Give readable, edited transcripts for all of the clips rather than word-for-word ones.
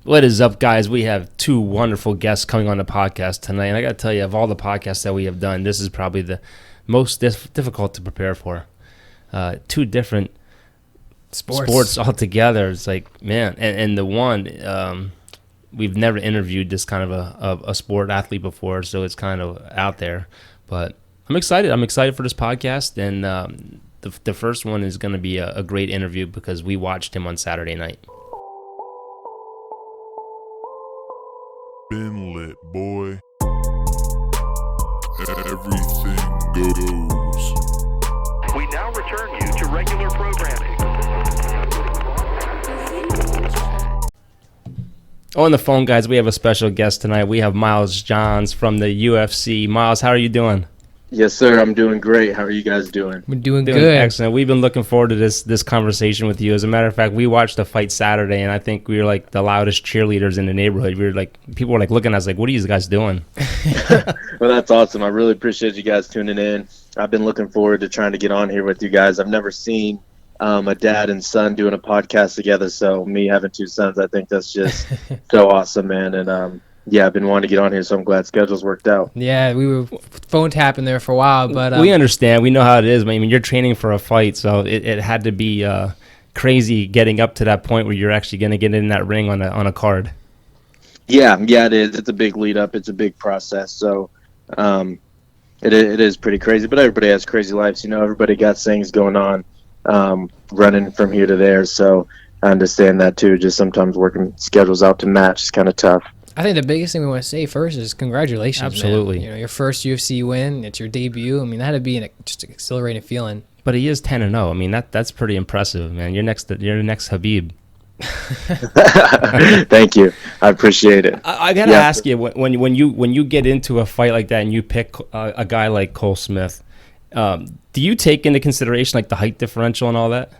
What is up, guys? We have two wonderful guests coming on the podcast tonight, and I got to tell you, of all the podcasts that we have done, this is probably the most difficult to prepare for. Two different sports altogether. It's like, man, and the one, we've never interviewed this kind of a sport athlete before, so it's kind of out there. But I'm excited. I'm excited for this podcast, and the first one is going to be a great interview because we watched him on Saturday night. Been lit, boy. Everything goes. We now return you to regular programming. On the phone, guys, we have a special guest tonight. We have Miles Johns from the UFC. Miles, how are you doing? Yes, sir. I'm doing great. How are you guys doing? We're doing good. Excellent. We've been looking forward to this conversation with you. As a matter of fact, we watched the fight Saturday, and I think we were like the loudest cheerleaders in the neighborhood. We were like, people were like looking at us like, what are you guys doing? Well, that's awesome. I really appreciate you guys tuning in. I've been looking forward to trying to get on here with you guys. I've never seen a dad and son doing a podcast together, so me having two sons, I think that's just so awesome, man. And yeah, I've been wanting to get on here, so I'm glad schedules worked out. Yeah, we were phone tapping there for a while, but we understand. We know how it is. I mean, you're training for a fight, so it had to be crazy getting up to that point where you're actually going to get in that ring on a card. Yeah, it is. It's a big lead up. It's a big process. So it is pretty crazy. But everybody has crazy lives. You know, everybody got things going on, running from here to there. So I understand that too. Just sometimes working schedules out to match is kind of tough. I think the biggest thing we want to say first is congratulations. Absolutely. Man. You know, your first UFC win, it's your debut. I mean, that had to be just an exhilarating feeling. But he is 10-0. I mean, that's pretty impressive, man. You're next Habib. Thank you. I appreciate it. I gotta ask you, when you get into a fight like that and you pick a guy like Cole Smith, do you take into consideration like the height differential and all that?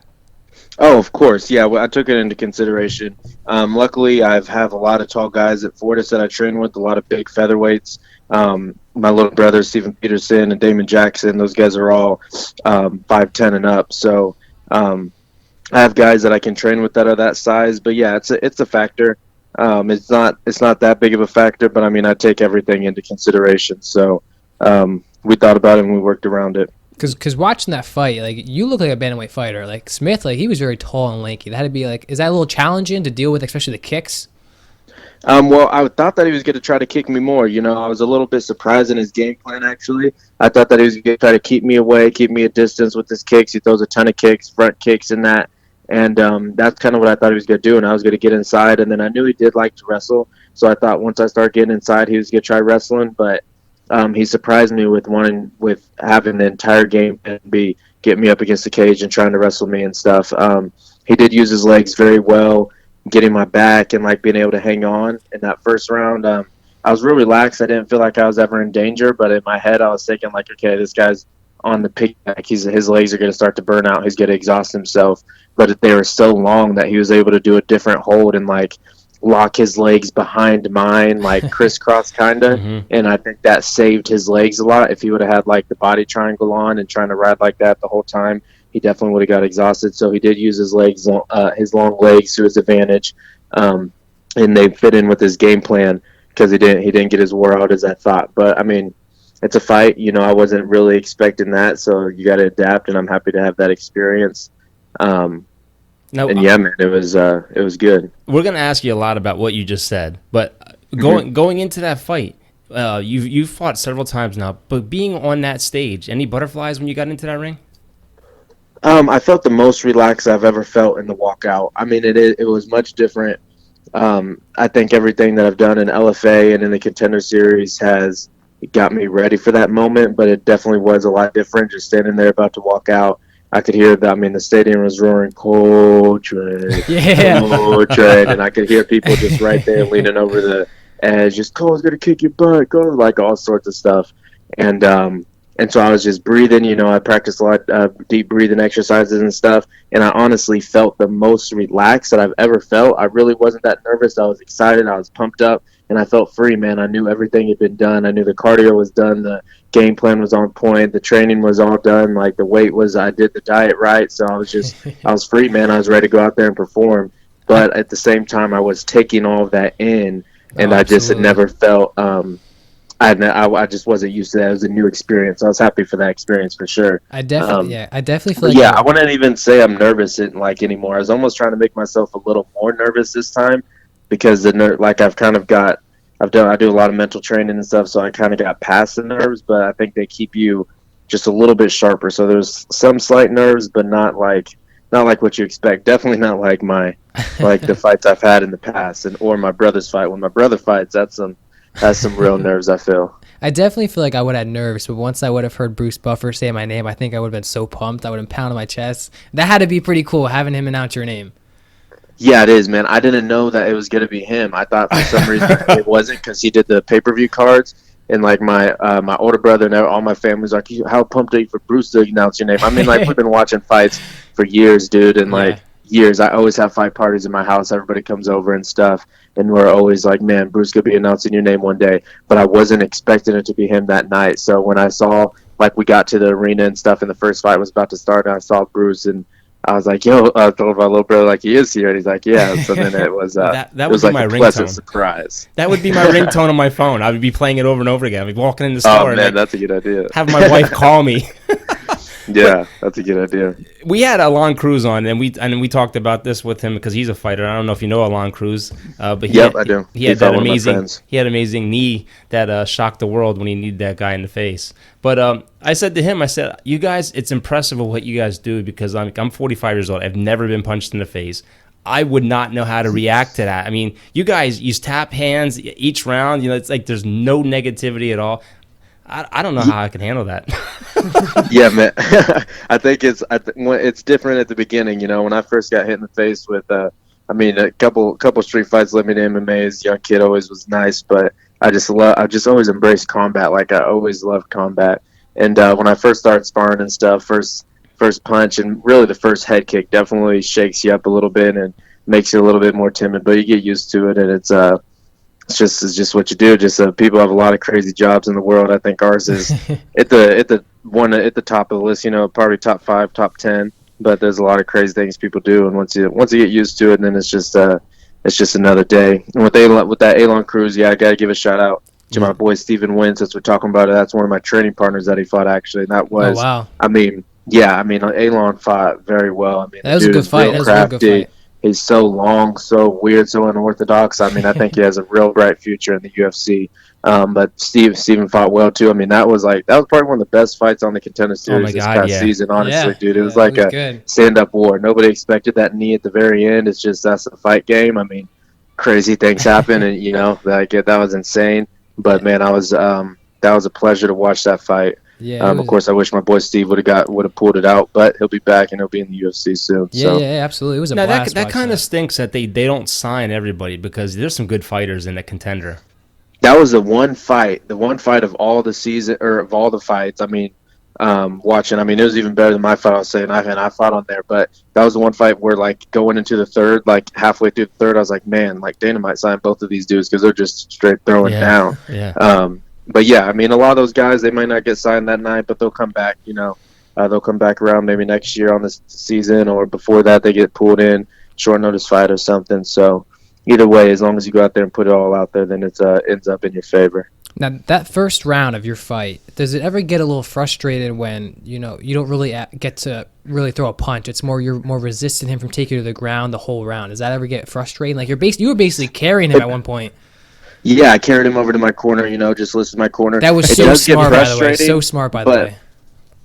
Oh, of course. Yeah, well, I took it into consideration. Luckily, I have a lot of tall guys at Fortis that I train with, a lot of big featherweights. My little brother, Stephen Peterson, and Damon Jackson, those guys are all 5'10" and up. So I have guys that I can train with that are that size. But, yeah, it's a factor. It's not that big of a factor, but, I mean, I take everything into consideration. So we thought about it and we worked around it. Because watching that fight, like, you look like a bantamweight fighter. Like, Smith, like, he was very tall and lanky. That had to be, like, is that a little challenging to deal with, especially the kicks? Well, I thought that he was going to try to kick me more. You know, I was a little bit surprised in his game plan, actually. I thought that he was going to try to keep me away, keep me at distance with his kicks. He throws a ton of kicks, front kicks and that. And that's kind of what I thought he was going to do. And I was going to get inside. And then I knew he did like to wrestle. So I thought once I started getting inside, he was going to try wrestling. But he surprised me with having the entire game be get me up against the cage and trying to wrestle me and stuff. He did use his legs very well, getting my back and like being able to hang on in that first round. I was real relaxed. I didn't feel like I was ever in danger, but in my head I was thinking like, okay, this guy's on the piggyback. His legs are going to start to burn out. He's going to exhaust himself. But they were so long that he was able to do a different hold and like lock his legs behind mine, like crisscross kind of. Mm-hmm. And I think that saved his legs a lot. If he would have had like the body triangle on and trying to ride like that the whole time, he definitely would have got exhausted. So he did use his legs, his long legs to his advantage. And they fit in with his game plan because he didn't get as wore out as I thought. But I mean, it's a fight, you know, I wasn't really expecting that. So you got to adapt, and I'm happy to have that experience. Yeah, man, it was good. We're gonna ask you a lot about what you just said, but going into that fight, you've fought several times now. But being on that stage, any butterflies when you got into that ring? I felt the most relaxed I've ever felt in the walkout. I mean, it was much different. I think everything that I've done in LFA and in the Contender Series has got me ready for that moment, but it definitely was a lot different just standing there about to walk out. I could hear the stadium was roaring, Coltrane, yeah. Coltrane, and I could hear people just right there leaning over the edge, just, Cole's going to kick your butt, go, like all sorts of stuff. And so I was just breathing, you know, I practiced a lot of deep breathing exercises and stuff, and I honestly felt the most relaxed that I've ever felt. I really wasn't that nervous. I was excited. I was pumped up, and I felt free, man. I knew everything had been done. I knew the cardio was done. The game plan was on point. The training was all done. Like, the weight was, I did the diet right. So I was free, man. I was ready to go out there and perform. but at the same time, I was taking all of that in, and Oh, I just had absolutely. never felt. I just wasn't used to that. It was a new experience. I was happy for that experience for sure. I definitely, Um, yeah, I definitely feel but like yeah, I wouldn't even say I'm nervous like anymore. I was almost trying to make myself a little more nervous this time because like I do a lot of mental training and stuff, so I kind of got past the nerves. But I think they keep you just a little bit sharper. So there's some slight nerves, but not like what you expect. Definitely not like like the fights I've had in the past or my brother's fight. When my brother fights, that's some real nerves, I feel. I definitely feel like I would have nerves, but once I would have heard Bruce Buffer say my name, I think I would have been so pumped. I would have pounded my chest. That had to be pretty cool having him announce your name. Yeah, it is, man. I didn't know that it was gonna be him. I thought for some reason it wasn't because he did the pay-per-view cards, and like my older brother and all my family's like, "How pumped are you for Bruce to announce your name?" I mean, like we've been watching fights for years, dude, and like years. I always have fight parties in my house. Everybody comes over and stuff, and we're always like, "Man, Bruce could be announcing your name one day." But I wasn't expecting it to be him that night. So when I saw like we got to the arena and stuff, and the first fight was about to start, and I saw Bruce and I was like, "Yo," I told my little brother like he is here, and he's like, "Yeah." So then it was That it would was be like my a pleasant ringtone. surprise. That would be my ringtone on my phone. I would be playing it over and over again. I'd be walking in the store Oh and man, like, that's a good idea. have my wife call me. Yeah, that's a good idea. We had Alon Cruz on, and we talked about this with him because he's a fighter. I don't know if you know Alon Cruz, but I do. He had He's that one of my amazing. friends. He had amazing knee that shocked the world when he kneed that guy in the face. But I said to him, I said, "You guys, it's impressive what you guys do because I'm 45 years old. I've never been punched in the face. I would not know how to react to that. I mean, you guys use tap hands each round. You know, it's like there's no negativity at all. I don't know how I can handle that." Yeah, man. I think it's different at the beginning. You know, when I first got hit in the face with, a couple street fights led me to MMA as a young kid. Always was nice, but I just always embraced combat. Like I always loved combat. And when I first started sparring and stuff, first punch and really the first head kick definitely shakes you up a little bit and makes you a little bit more timid. But you get used to it, and it's just what you do. Just people have a lot of crazy jobs in the world. I think ours is at the top of the list. You know, probably top 5, top 10. But there's a lot of crazy things people do, and once you get used to it, then it's just another day. And with that Alon Cruz, yeah, I gotta give a shout out to my boy Steven Wynn. Since we're talking about it, that's one of my training partners that he fought actually. And that was, Oh, wow. Alon fought very well. I mean, That was a good fight. That was a real good fight. He's so long, so weird, so unorthodox. I mean, I think he has a real bright future in the UFC. But Steven fought well too. I mean, that was probably one of the best fights on the Contender Series this past season. Honestly, dude, it was like a stand-up war. Nobody expected that knee at the very end. It's just that's a fight game. I mean, crazy things happen, and that was insane. But man, that was a pleasure to watch that fight. Yeah. Of course, I wish my boy Steve would have pulled it out, but he'll be back and he'll be in the UFC soon. Yeah, absolutely. It was a blast. That kind of stinks that they don't sign everybody because there's some good fighters in the Contender. That was the one fight of all the season or of all the fights. I mean, watching. I mean, it was even better than my fight. I was saying I fought on there, but that was the one fight where like going into the third, like halfway through the third, I was like, man, like Dana might sign both of these dudes because they're just straight throwing down. Yeah. But yeah, I mean, a lot of those guys, they might not get signed that night, but they'll come back. You know, they'll come back around maybe next year on this season, or before that, they get pulled in short notice fight or something. So either way, as long as you go out there and put it all out there, then it ends up in your favor. Now, that first round of your fight, does it ever get a little frustrated when you don't really get to really throw a punch? It's you're more resisting him from taking you to the ground the whole round. Does that ever get frustrating? Like you were basically carrying him at one point. Yeah, I carried him over to my corner, just listed my corner. That was so smart, by the way. So smart, by the way.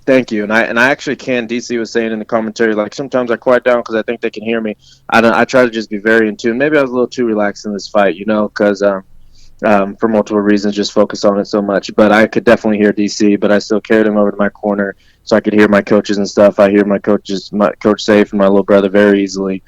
Thank you. And I actually can. DC was saying in the commentary, like, sometimes I quiet down because I think they can hear me. I try to just be very in tune. Maybe I was a little too relaxed in this fight, because for multiple reasons, just focused on it so much. But I could definitely hear DC, but I still carried him over to my corner so I could hear my coaches and stuff. I hear my Coach Safe and my little brother very easily.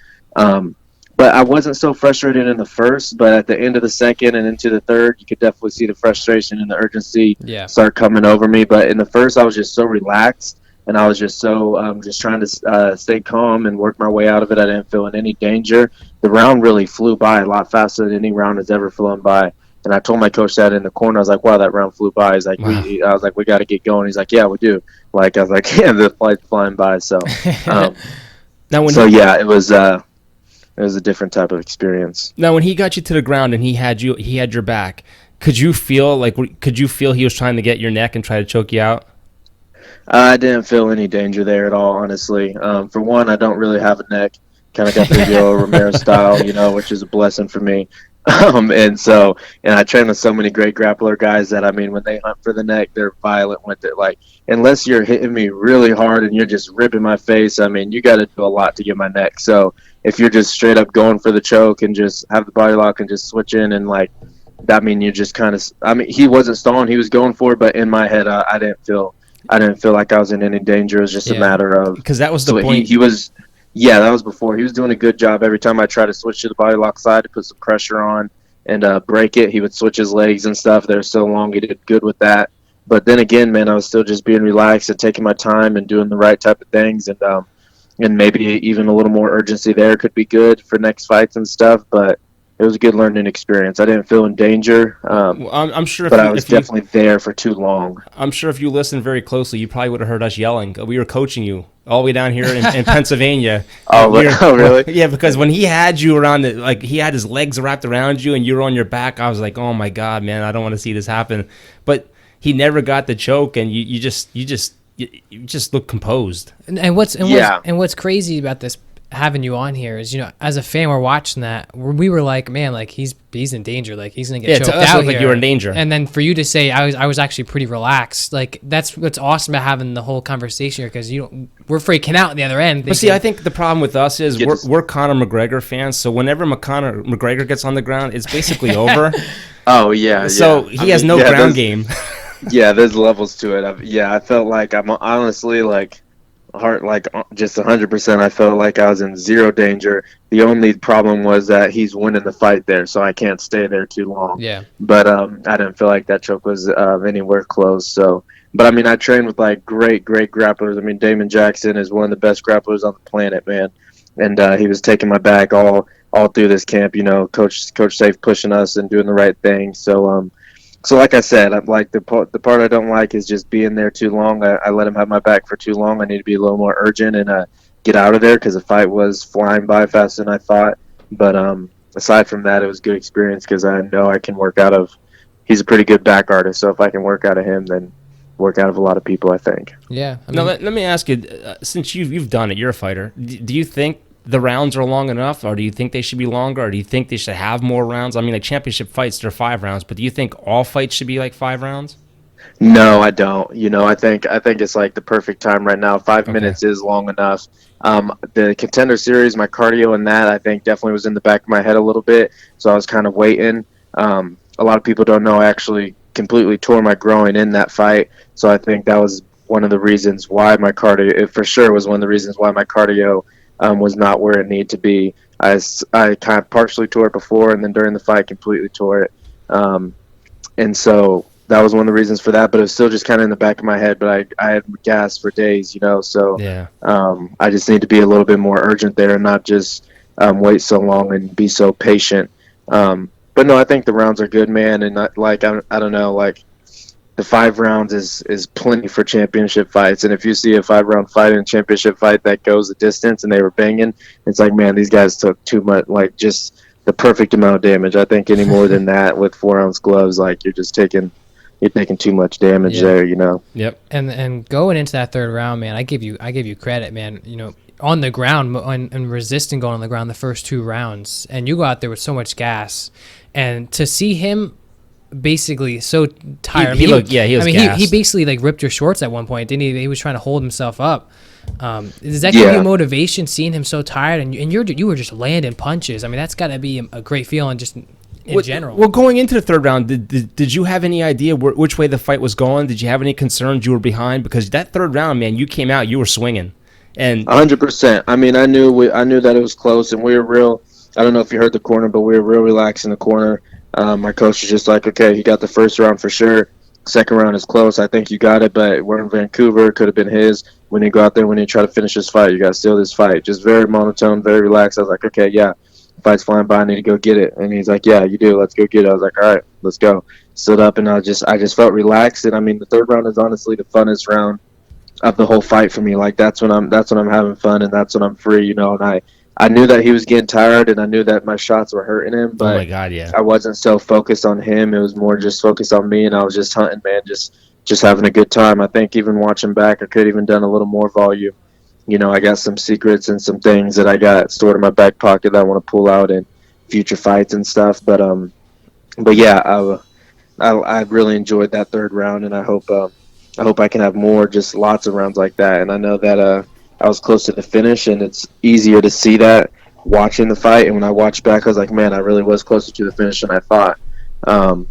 But I wasn't so frustrated in the first, but at the end of the second and into the third, you could definitely see the frustration and the urgency start coming over me. But in the first, I was just so relaxed, and I was just so just trying to stay calm and work my way out of it. I didn't feel in any danger. The round really flew by a lot faster than any round has ever flown by. And I told my coach that in the corner. I was like, wow, that round flew by. He's like, wow. I was like, we got to get going. He's like, yeah, we do. Like, I was like, yeah, the flight's flying by. So, now, it was. it was a different type of experience. Now, when he got you to the ground and he had your back, could you feel he was trying to get your neck and try to choke you out? I didn't feel any danger there at all, honestly. For one, I don't really have a neck. Kind of got the Yoel Romero style, which is a blessing for me. And I train with so many great grappler guys that, I mean, when they hunt for the neck, they're violent with it. Like, unless you're hitting me really hard and you're just ripping my face, I mean, you got to do a lot to get my neck. So if you're just straight up going for the choke and just have the body lock and just switch in and, like, I mean, you just kind of – I mean, he wasn't stalling. He was going for it, but in my head, I didn't feel like I was in any danger. It was just a matter of – because that was the point. He was – yeah, that was before. He was doing a good job. Every time I tried to switch to the body lock side to put some pressure on and break it, he would switch his legs and stuff. They're so long. He did good with that. But then again, man, I was still just being relaxed and taking my time and doing the right type of things. And maybe even a little more urgency there could be good for next fights and stuff. But it was a good learning experience. I didn't feel in danger. I'm sure, but I was definitely there for too long. I'm sure if you listened very closely, you probably would have heard us yelling. We were coaching you all the way down here in Pennsylvania. Oh, really? Yeah, because when he had you around he had his legs wrapped around you and you were on your back, I was like, oh my God, man, I don't want to see this happen. But he never got the choke, and you just look composed. And what's crazy about this, having you on here, is, as a fan, we're watching that, we were like, man, like he's in danger, like he's gonna get choked out here. Like you were in danger, and then for you to say I was actually pretty relaxed, like that's what's awesome about having the whole conversation here, because we're freaking out on the other end. But see, I think the problem with us is we're Conor McGregor fans, so whenever Conor McGregor gets on the ground, it's basically over. Oh yeah. So he has no ground game. Yeah, there's levels to it. I felt like I'm honestly just 100%. I felt like I was in zero danger. The only problem was that he's winning the fight there, so I can't stay there too long. Yeah. But I didn't feel like that choke was anywhere close. So, but I mean, I trained with like great grapplers. I mean, Damon Jackson is one of the best grapplers on the planet, man. And he was taking my back all through this camp. Coach Safe pushing us and doing the right thing. So like I said, I'm like the part I don't like is just being there too long. I let him have my back for too long. I need to be a little more urgent and get out of there, because the fight was flying by faster than I thought. But aside from that, it was a good experience, because I know I can work out of. He's a pretty good back artist, so if I can work out of him, then work out of a lot of people, I think. Yeah. Now let me ask you, since you've done it, you're a fighter. Do you think the rounds are long enough, or do you think they should be longer, or do you think they should have more rounds? I mean, like championship fights, they're 5 rounds, but do you think all fights should be like 5 rounds? No, I don't. I think it's like the perfect time right now. 5 minutes is long enough. The Contender Series, my cardio in that, I think definitely was in the back of my head a little bit, so I was kind of waiting. A lot of people don't know I actually completely tore my groin in that fight, so I think that was one of the reasons why my cardio, it for sure was one of the reasons why my cardio was not where it needed to be. I kind of partially tore it before, and then during the fight completely tore it. And so that was one of the reasons for that, but it was still just kind of in the back of my head. But I had gas for days, so yeah. I just need to be a little bit more urgent there and not just wait so long and be so patient. But no, I think the rounds are good, man. And I don't know, like the 5 rounds is plenty for championship fights. And if you see a 5-round fight in a championship fight that goes the distance and they were banging, it's like, man, these guys took too much, like just the perfect amount of damage. I think any more than that with 4-ounce gloves, like you're taking too much damage there, Yep. And going into that 3rd round, man, I give you credit, man. On the ground and resisting going on the ground the first 2 rounds, and you go out there with so much gas, and to see him basically so tired. He was gassed. He basically like ripped your shorts at one point, didn't he? He was trying to hold himself up. Does that give you motivation, seeing him so tired, and you were just landing punches? I mean, that's got to be a great feeling just in general. Well, going into the 3rd round, did you have any idea which way the fight was going? Did you have any concerns you were behind? Because that 3rd round, man, you came out, you were swinging. And 100%. I mean, I knew that it was close, and we were real. I don't know if you heard the corner, but we were real relaxed in the corner. My coach was just like, okay, you got the 1st round for sure. 2nd round is close. I think you got it, but we're in Vancouver. Could have been his. When you go out there, when you try to finish this fight, you got to steal this fight. Just very monotone, very relaxed. I was like, okay, yeah, fight's flying by. I need to go get it. And he's like, yeah, you do. Let's go get it. I was like, all right, let's go. Stood up, and I just felt relaxed. And I mean, the 3rd round is honestly the funnest round of the whole fight for me. Like that's when I'm having fun, and that's when I'm free, And I knew that he was getting tired, and I knew that my shots were hurting him, Oh my but God, yeah. I wasn't so focused on him. It was more just focused on me, and I was just hunting, man, just having a good time. I think even watching back, I could have even done a little more volume. I got some secrets and some things that I got stored in my back pocket that I want to pull out in future fights and stuff. But yeah, I really enjoyed that third round, and I hope I can have more, just lots of rounds like that. And I know that I was close to the finish, and it's easier to see that watching the fight. And when I watched back, I was like, man, I really was closer to the finish than I thought.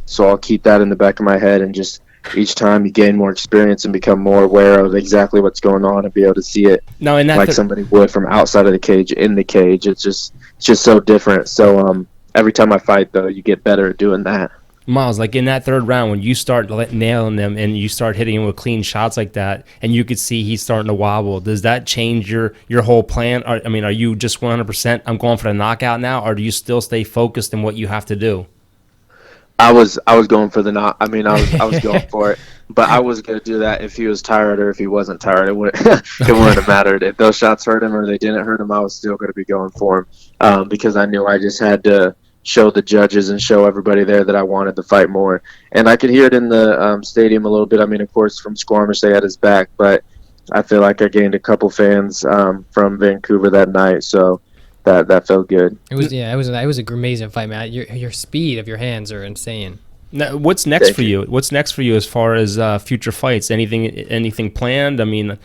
So I'll keep that in the back of my head, and just each time you gain more experience and become more aware of exactly what's going on and be able to see it No, and like somebody would from outside of the cage in the cage. It's just so different. So every time I fight, though, you get better at doing that. Miles, like in that third round, when you start nailing them and you start hitting him with clean shots like that, and you could see he's starting to wobble, does that change your whole plan? I mean, are you just 100%, I'm going for the knockout now, or do you still stay focused in what you have to do? I was going for the knock. I mean, I was going for it, but I was gonna do that if he was tired or if he wasn't tired. It would it wouldn't have mattered if those shots hurt him or they didn't hurt him. I was still gonna be going for him because I knew I just had to show the judges and show everybody there that I wanted to fight more. And I could hear it in the stadium a little bit. I mean, of course, from Squamish they had his back, but I feel like I gained a couple fans from Vancouver that night, so that felt good. It was an amazing fight, man. Your speed of your hands are insane. Now, what's next for you? What's next for you as far as future fights? Anything planned? I mean,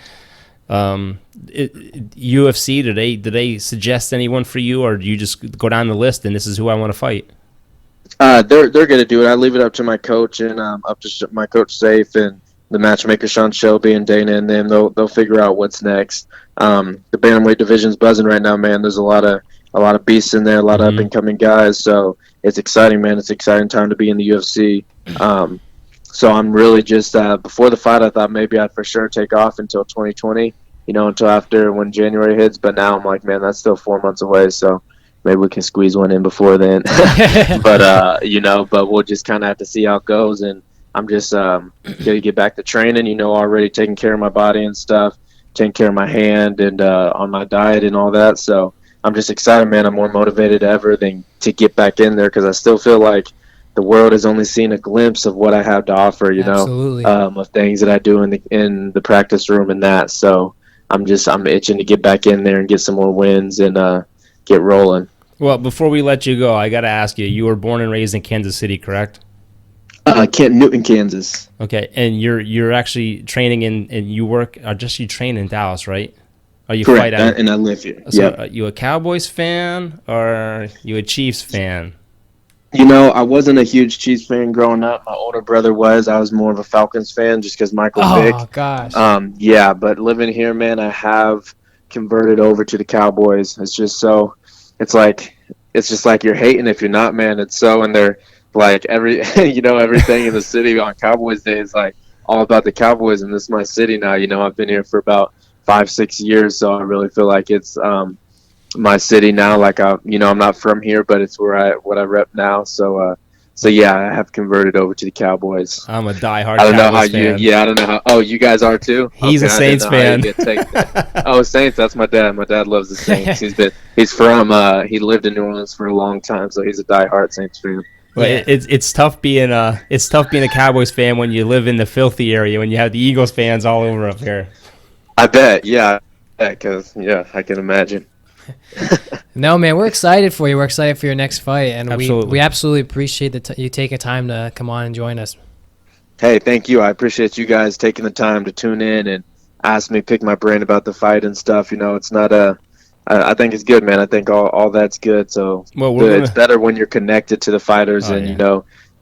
UFC, did they suggest anyone for you, or do you just go down the list and this is who I want to fight? They're going to do it. I leave it up to my coach and up to my coach Safe and the matchmaker Sean Shelby and Dana and them. They'll figure out what's next. The bantamweight division's buzzing right now, man. There's a lot of beasts in there, a lot of up and coming guys. So it's exciting, man. It's an exciting time to be in the UFC. So I'm really just before the fight, I thought maybe I'd for sure take off until 2020, until after when January hits. But now I'm like, man, that's still 4 months away. So maybe we can squeeze one in before then. But we'll just kind of have to see how it goes. And I'm just going to get back to training, already taking care of my body and stuff, taking care of my hand and on my diet and all that. So I'm just excited, man. I'm more motivated ever than to get back in there because I still feel like the world has only seen a glimpse of what I have to offer, Absolutely. Of things that I do in the practice room and that. So I'm itching to get back in there and get some more wins and get rolling. Well, before we let you go, I got to ask you, you were born and raised in Kansas City, correct? Newton, Kansas. Okay, and you're actually training and you work, or just you train in Dallas, right? Or you Correct, fight out? and I live here. So Yep. are you a Cowboys fan or are you a Chiefs fan? I wasn't a huge Chiefs fan growing up. My older brother was. I was more of a Falcons fan just because Michael Vick. Oh gosh. Yeah, but living here, man, I have converted over to the Cowboys. It's just like you're hating if you're not, man. It's so, and they're like everything in the city on Cowboys Day is like all about the Cowboys, and this is my city now. I've been here for about 5-6 years, so I really feel like it's my city now. Like I'm not from here, but it's what I rep now. So yeah, I have converted over to the Cowboys. I'm a diehard I don't know how Cowboys fan. I don't know how. Oh, you guys are too. He's a Saints fan. Oh, Saints. That's my dad. My dad loves the Saints. He lived in New Orleans for a long time, so he's a diehard Saints fan. But it's tough being a Cowboys fan when you live in the filthy area, when you have the Eagles fans all over up here. I bet, yeah, because I can imagine. No, man, we're excited for you. We're excited for your next fight, and Absolutely. we absolutely appreciate you taking time to come on and join us. Hey, thank you. I appreciate you guys taking the time to tune in and ask me, pick my brain about the fight and stuff. It's not I think it's good, man. I think all that's good. So it's better when you're connected to the fighters and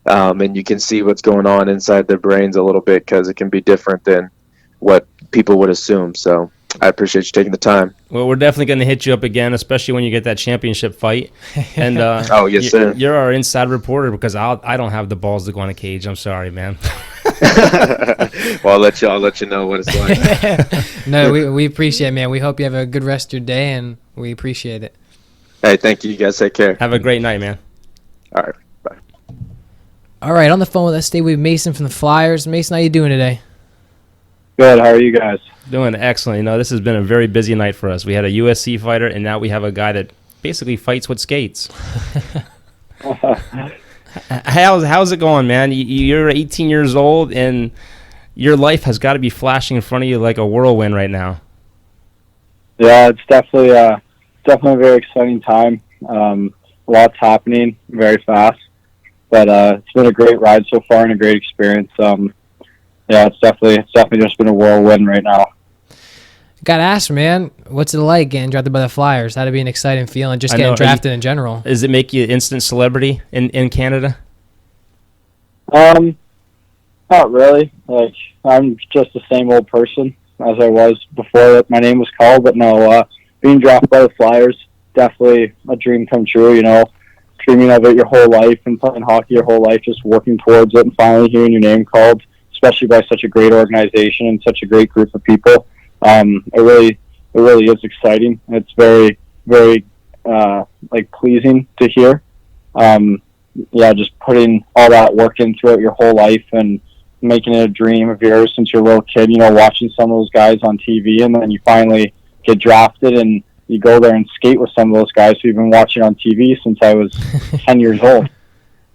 and you can see what's going on inside their brains a little bit because it can be different than what people would assume. So I appreciate you taking the time. Well, we're definitely going to hit you up again, especially when you get that championship fight. And oh yes, sir. You're our inside reporter because I don't have the balls to go on a cage. I'm sorry, man. Well, I'll let you know what it's like. No, we appreciate it, man. We hope you have a good rest of your day, and we appreciate it. Hey, thank you. You guys take care. Have a great night, man. All right. Bye. All right, on the phone with us today, we have Mason from the Flyers. Mason, how you doing today? Good. How are you guys? Doing excellent. This has been a very busy night for us. We had a USC fighter, and now we have a guy that basically fights with skates. How's it going, man? You're 18 years old, and your life has got to be flashing in front of you like a whirlwind right now. Yeah, it's definitely a very exciting time. Lots happening very fast, but it's been a great ride so far and a great experience. Yeah, it's definitely just been a whirlwind right now. Got to ask, man, what's it like getting drafted by the Flyers? That'd be an exciting feeling, just getting drafted in general. Does it make you instant celebrity in Canada? Not really. Like, I'm just the same old person as I was before my name was called. But no, being drafted by the Flyers, definitely a dream come true. Dreaming of it your whole life and playing hockey your whole life, just working towards it, and finally hearing your name called, especially by such a great organization and such a great group of people. It really is exciting. It's very, very pleasing to hear. Just putting all that work in throughout your whole life and making it a dream of yours since you're a little kid, watching some of those guys on TV, and then you finally get drafted and you go there and skate with some of those guys who you've been watching on TV since I was 10 years old.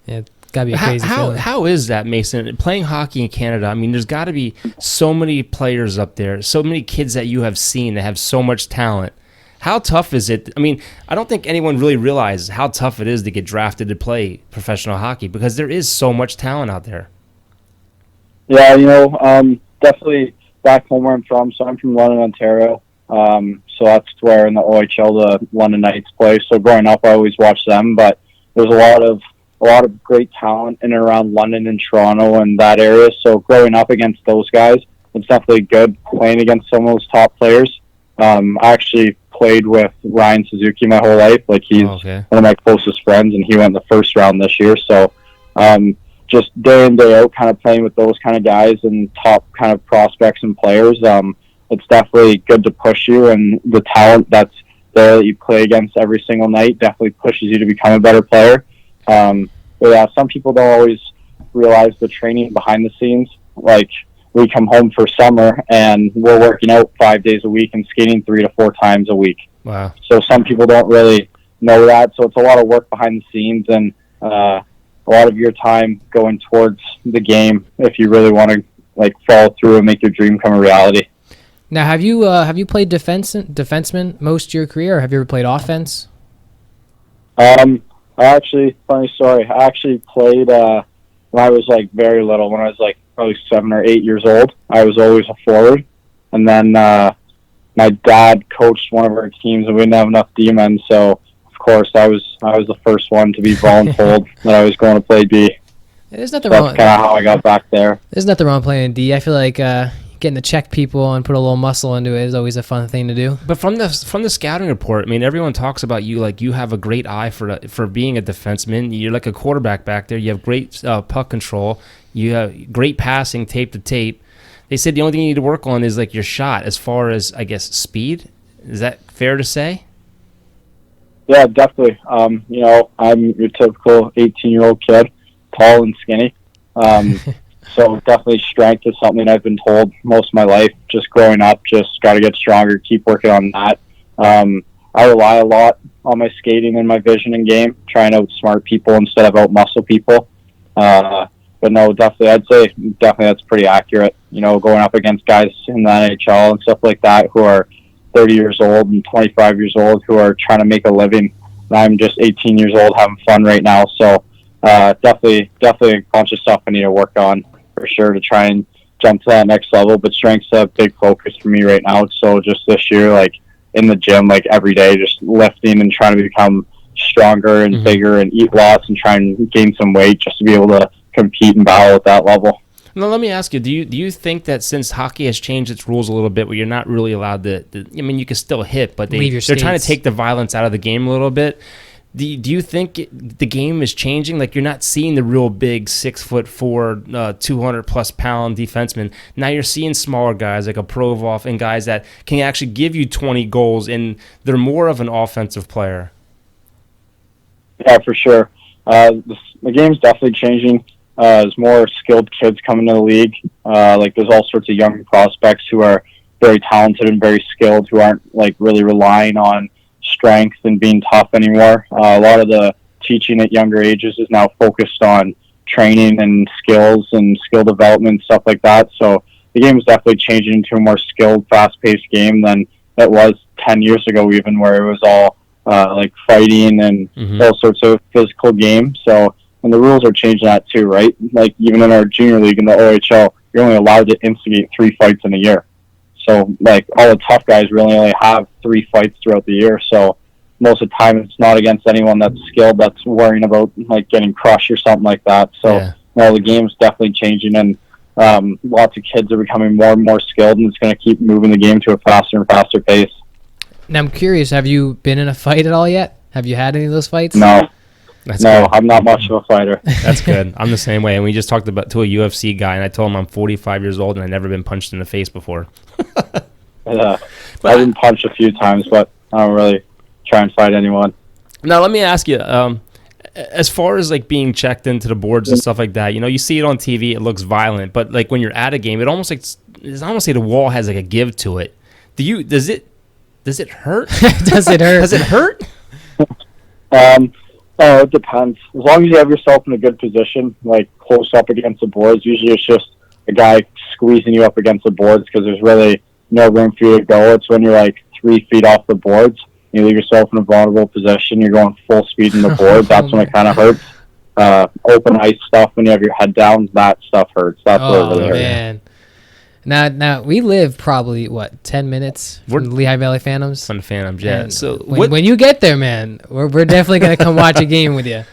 Yeah, gotta be a crazy feeling. How is that, Mason? Playing hockey in Canada, I mean, there's got to be so many players up there, so many kids that you have seen that have so much talent. How tough is it? I mean, I don't think anyone really realizes how tough it is to get drafted to play professional hockey because there is so much talent out there. Yeah, definitely back home where I'm from. So I'm from London, Ontario. So that's where in the OHL the London Knights play. So growing up, I always watched them. But there's a lot of great talent in and around London and Toronto and that area. So growing up against those guys, it's definitely good playing against some of those top players. I actually played with Ryan Suzuki my whole life. Like, he's one of my closest friends, and he went the first round this year. So just day in, day out, kind of playing with those kind of guys and top kind of prospects and players, it's definitely good to push you, and the talent that's there that you play against every single night definitely pushes you to become a better player. But yeah, some people don't always realize the training behind the scenes. Like, we come home for summer and we're working out 5 days a week and skating 3 to 4 times a week. Wow. So some people don't really know that. So it's a lot of work behind the scenes and a lot of your time going towards the game if you really want to follow through and make your dream come a reality. Now, have you played defenseman most of your career, or have you ever played offense? Funny story. I actually played when I was very little. When I was probably 7 or 8 years old, I was always a forward. And then my dad coached one of our teams, and we didn't have enough D-men, so of course I was the first one to be voluntold that I was going to play D. There's nothing That's wrong. kind of how I got back there. There's nothing wrong playing D. I feel like getting to check people and put a little muscle into it is always a fun thing to do. But from the scouting report, I mean, everyone talks about you like you have a great eye for being a defenseman. You're like a quarterback back there. You have great puck control. You have great passing, tape to tape. They said the only thing you need to work on is your shot, as far as I guess speed. Is that fair to say? Yeah, definitely. I'm your typical 18-year-old kid, tall and skinny. So definitely strength is something I've been told most of my life, just growing up, just got to get stronger, keep working on that. I rely a lot on my skating and my vision in game, trying to outsmart people instead of outmuscle people. But no, definitely, I'd say that's pretty accurate. Going up against guys in the NHL and stuff like that who are 30 years old and 25 years old who are trying to make a living. And I'm just 18 years old having fun right now. So definitely a bunch of stuff I need to work on for sure to try and jump to that next level. But strength's a big focus for me right now. So just this year, in the gym, every day, just lifting and trying to become stronger and bigger and eat lots and try and gain some weight just to be able to compete and battle at that level. Now, let me ask you, do you think that since hockey has changed its rules a little bit where you're not really allowed to I mean, you can still hit, but they're trying to take the violence out of the game a little bit. Do you think the game is changing? You're not seeing the real big 6'4", 200+ pound defenseman. Now you're seeing smaller guys like a Provorov and guys that can actually give you 20 goals, and they're more of an offensive player. Yeah, for sure. The game's definitely changing. There's more skilled kids coming to the league. Like there's all sorts of young prospects who are very talented and very skilled, who aren't like really relying on strength and being tough anymore. A lot of the teaching at younger ages is now focused on training and skills and skill development, stuff like that. So the game is definitely changing into a more skilled, fast-paced game than it was 10 years ago, even, where it was all like fighting and all sorts of physical games. So, and the rules are changing that too, right? Like even in our junior league in the OHL, you're only allowed to instigate 3 fights in a year. So like all the tough guys really only have 3 fights throughout the year. So most of the time it's not against anyone that's skilled, that's worrying about like getting crushed or something like that. So the game's definitely changing, and lots of kids are becoming more and more skilled, and it's going to keep moving the game to a faster and faster pace. Now I'm curious, have you been in a fight at all yet? Have you had any of those fights? No. That's no, good. I'm not much of a fighter. That's good. I'm the same way. And we just talked to a UFC guy, and I told him I'm 45 years old and I've never been punched in the face before. Yeah, I've been punched a few times, but I don't really try and fight anyone. Now, let me ask you, as far as like being checked into the boards and stuff like that, you see it on TV, it looks violent, but like when you're at a game, it's almost like the wall has like a give to it. Does it hurt? Does it hurt? Does it hurt? Oh, it depends. As long as you have yourself in a good position, like close up against the boards, usually it's just a guy squeezing you up against the boards because there's really no room for you to go. It's when you're like 3 feet off the boards, you leave yourself in a vulnerable position, you're going full speed in the boards, that's when it kind of hurts. Open ice stuff, when you have your head down, that stuff hurts. That's what it really hurts. Man. Now we live probably 10 minutes from the Lehigh Valley Phantoms. From the Phantoms, yeah. And so when you get there, man, we're definitely gonna come watch a game with you.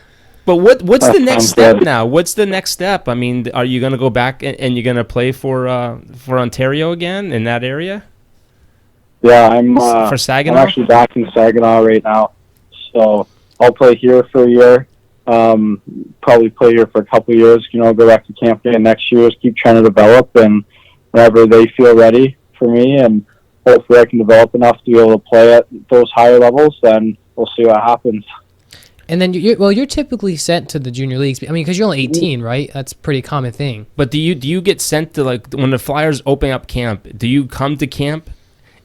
But what's the next step now? What's the next step? I mean, are you gonna go back and you're gonna play for Ontario again in that area? Yeah, I'm for Saginaw. I'm actually back in Saginaw right now, so I'll play here for a year. Probably play here for a couple of years. Go back to camp again next year. Just keep trying to develop, and whenever they feel ready for me, and hopefully I can develop enough to be able to play at those higher levels, then we'll see what happens. And then you're typically sent to the junior leagues. I mean, because you're only 18, right? That's a pretty common thing. But do you get sent to, like, when the Flyers open up camp? Do you come to camp,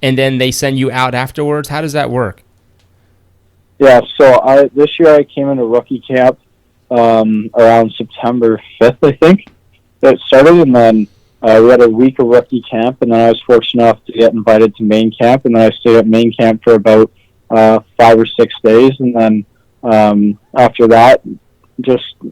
and then they send you out afterwards? How does that work? Yeah. So this year I came into rookie camp around September 5th, I think. It started, and then we had a week of rookie camp, and then I was fortunate enough to get invited to main camp, and then I stayed at main camp for about 5 or 6 days, and then after that,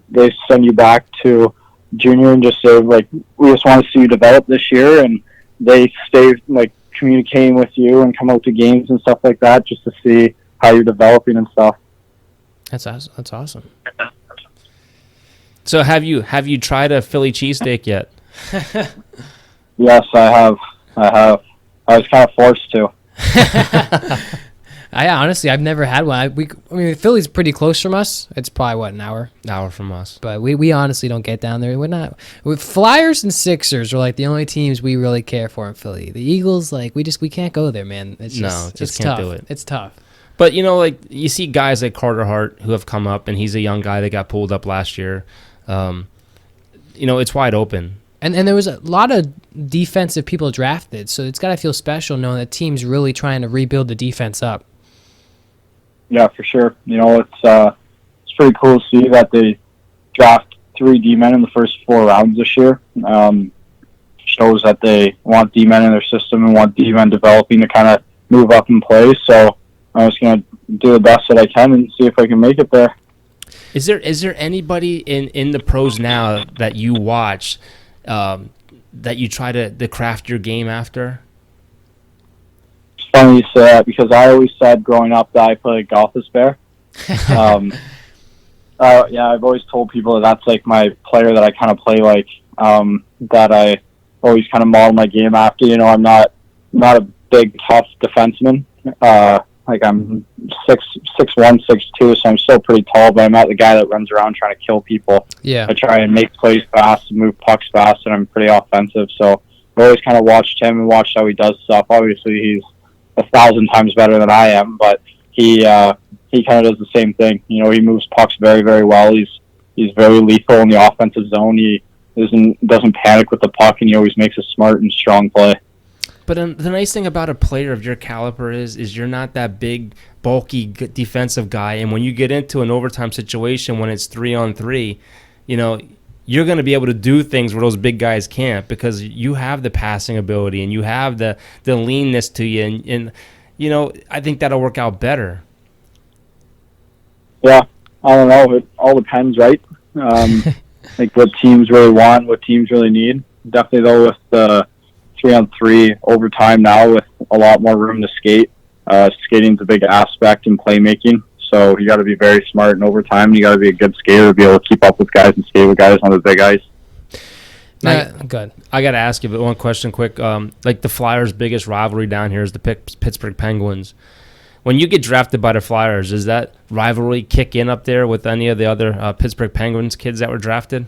they send you back to junior and just say, like, we just want to see you develop this year, and they stay like communicating with you and come out to games and stuff like that just to see how you're developing and stuff. That's awesome. That's awesome. So have you tried a Philly cheesesteak yet? Yes, I have. I was kind of forced to. Honestly, I've never had one. I mean, Philly's pretty close from us. It's probably an hour. Hour from us. But we honestly don't get down there. We're not. With Flyers and Sixers are like the only teams we really care for in Philly. The Eagles, like we can't go there, man. It's just can't tough. do it. It's tough. But like you see guys like Carter Hart who have come up, and he's a young guy that got pulled up last year. It's wide open. And there was a lot of defensive people drafted, so it's got to feel special knowing that teams really trying to rebuild the defense up. Yeah, for sure. It's pretty cool to see that they draft 3 D-men in the first 4 rounds this year. Shows that they want D-men in their system and want D-men developing to kind of move up and play. So I'm just going to do the best that I can and see if I can make it there. Is there anybody in the pros now that you watch that you try to craft your game after? It's funny you say that because I always said growing up that I played golf as bear. I've always told people that's like my player that I kind of play like, that I always kind of model my game after. I'm not a big, tough defenseman. Like I'm 6'1", 6'2", so I'm still pretty tall, but I'm not the guy that runs around trying to kill people. Yeah. I try and make plays fast and move pucks fast, and I'm pretty offensive. So I've always kind of watched him and watched how he does stuff. Obviously, he's 1,000 times better than I am, but he kind of does the same thing. He moves pucks very, very well. He's He's very lethal in the offensive zone. He doesn't panic with the puck, and he always makes a smart and strong play. But the nice thing about a player of your caliber is you're not that big, bulky defensive guy. And when you get into an overtime situation when it's 3-on-3, you're going to be able to do things where those big guys can't because you have the passing ability and you have the leanness to you. And I think that'll work out better. Yeah, I don't know. It all depends, right? Like what teams really want, what teams really need. Definitely, though, with the 3-on-3 overtime now with a lot more room to skate. Skating's a big aspect in playmaking, so you got to be very smart in overtime. You got to be a good skater to be able to keep up with guys and skate with guys on the big ice. Good. I got to ask you one question quick. Like the Flyers' biggest rivalry down here is the Pittsburgh Penguins. When you get drafted by the Flyers, does that rivalry kick in up there with any of the other Pittsburgh Penguins kids that were drafted?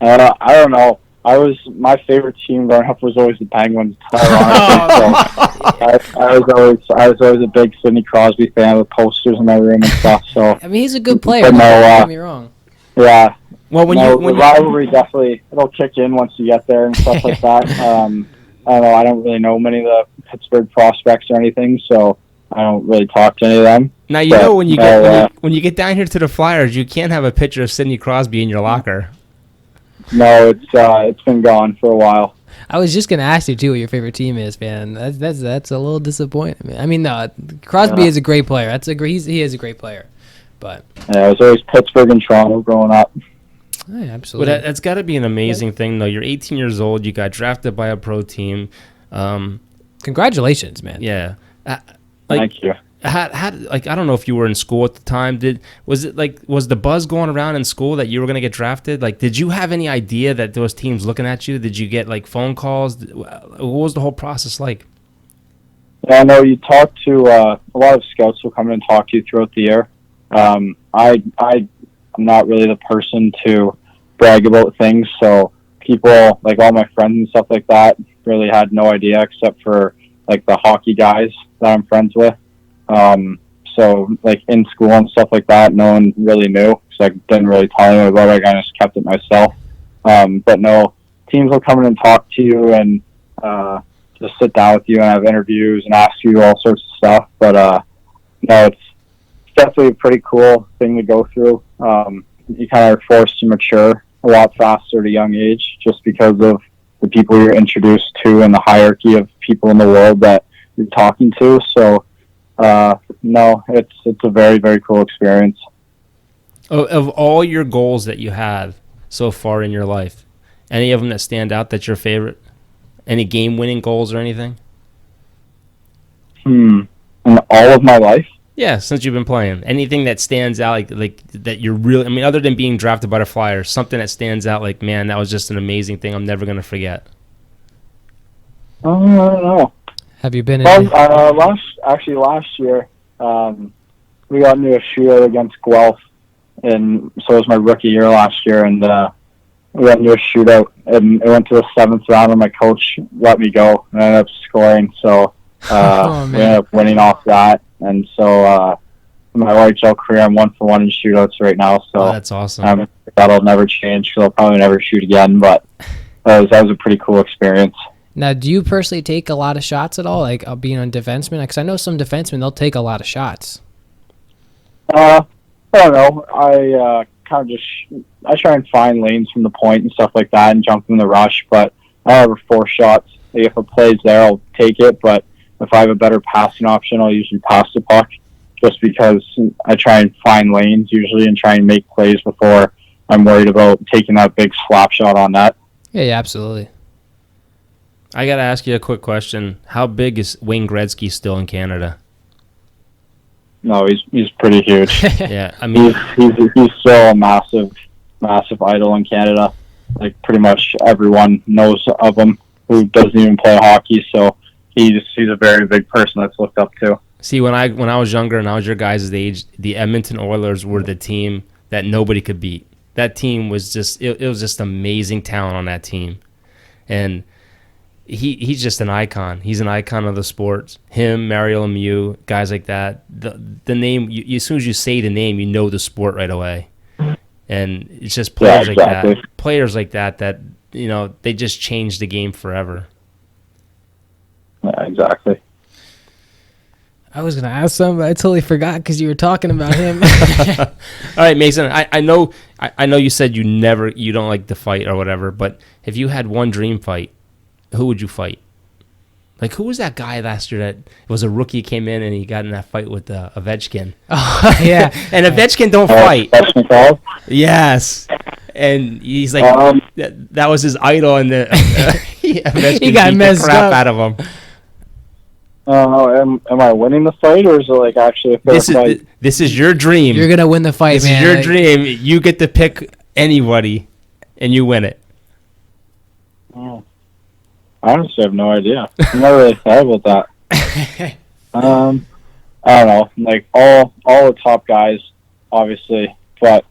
I don't know. My favorite team growing up was always the Penguins. I was always a big Sidney Crosby fan with posters in my room and stuff. So I mean, he's a good player. Don't get me wrong. Yeah. Well, the rivalry definitely it'll kick in once you get there and stuff like that. I don't know. I don't really know many of the Pittsburgh prospects or anything, so I don't really talk to any of them. Now when you get down here to the Flyers, you can't have a picture of Sidney Crosby in your locker. No, it's been gone for a while. I was just gonna ask you too what your favorite team is, man. That's a little disappointing. Man. I mean, no, Crosby is a great player. He is a great player, but yeah, it was always Pittsburgh and Toronto growing up. Yeah, absolutely. But that's got to be an amazing thing, though. You're 18 years old. You got drafted by a pro team. Congratulations, man. Yeah. Thank you. I don't know if you were in school at the time. Was the buzz going around in school that you were going to get drafted? Like, did you have any idea that those teams looking at you? Did you get like phone calls? What was the whole process like? Yeah, no, you talk to a lot of scouts will come in and talk to you throughout the year. I'm not really the person to brag about things, so people, like all my friends and stuff like that, really had no idea except for like the hockey guys that I'm friends with. So like in school and stuff like that, no one really knew because I didn't really tell anyone about it. I just kept it myself. But no, teams will come in and talk to you and just sit down with you and have interviews and ask you all sorts of stuff. But no, it's definitely a pretty cool thing to go through. You kind of are forced to mature a lot faster at a young age just because of the people you're introduced to and the hierarchy of people in the world that you're talking to. So no, it's a very, very cool experience. Of all your goals that you have so far in your life, any of them that stand out that's your favorite? Any game-winning goals or anything? In all of my life? Yeah, since you've been playing. Anything that stands out, like that you're really, I mean, other than being drafted by the Flyers, something that stands out like, man, that was just an amazing thing I'm never going to forget. I don't know. Have you been in? Well, last year, we got into a shootout against Guelph, and so it was my rookie year last year, and we got into a shootout, and it went to the 7th round, and my coach let me go, and I ended up scoring, so we ended up winning off that, and so my OHL career, I'm 1-for-1 in shootouts right now, so that's awesome. That'll never change, because I'll probably never shoot again, but that was a pretty cool experience. Now, do you personally take a lot of shots at all, like being a defenseman? Because I know some defensemen, they'll take a lot of shots. I don't know. I I try and find lanes from the point and stuff like that and jump in the rush, but I don't ever force shots. Like if a play's there, I'll take it, but if I have a better passing option, I'll usually pass the puck just because I try and find lanes usually and try and make plays before I'm worried about taking that big slap shot on net. Yeah, absolutely. I got to ask you a quick question. How big is Wayne Gretzky still in Canada? No, he's pretty huge. Yeah, I mean, he's still a massive idol in Canada. Like pretty much everyone knows of him who doesn't even play hockey. So he's a very big person that's looked up to. See, when I was younger and I was your guys' age, the Edmonton Oilers were the team that nobody could beat. That team was just it was just amazing talent on that team, and he's just an icon. He's an icon of the sport. Him, Mario Lemieux, guys like that. The name, as soon as you say the name, you know the sport right away. And it's just players exactly. like that. Players like that, they just change the game forever. Yeah, exactly. I was gonna ask something, but I totally forgot because you were talking about him. All right, Mason. I know you said you don't like to fight or whatever, but if you had one dream fight, who would you fight? Like, who was that guy last year that was a rookie, came in and he got in that fight with Ovechkin? Oh, yeah. And Ovechkin don't fight. Svechnikov? Yes. And he's like, that was his idol, and Ovechkin He got beat messed the crap up. out of him. Am I winning the fight, or is it like actually a fair fight? This is your dream. You're gonna win the fight, This man. is your dream. You get to pick anybody, and you win it. Oh. I honestly have no idea. I never really thought about that. I don't know. Like all the top guys, obviously, but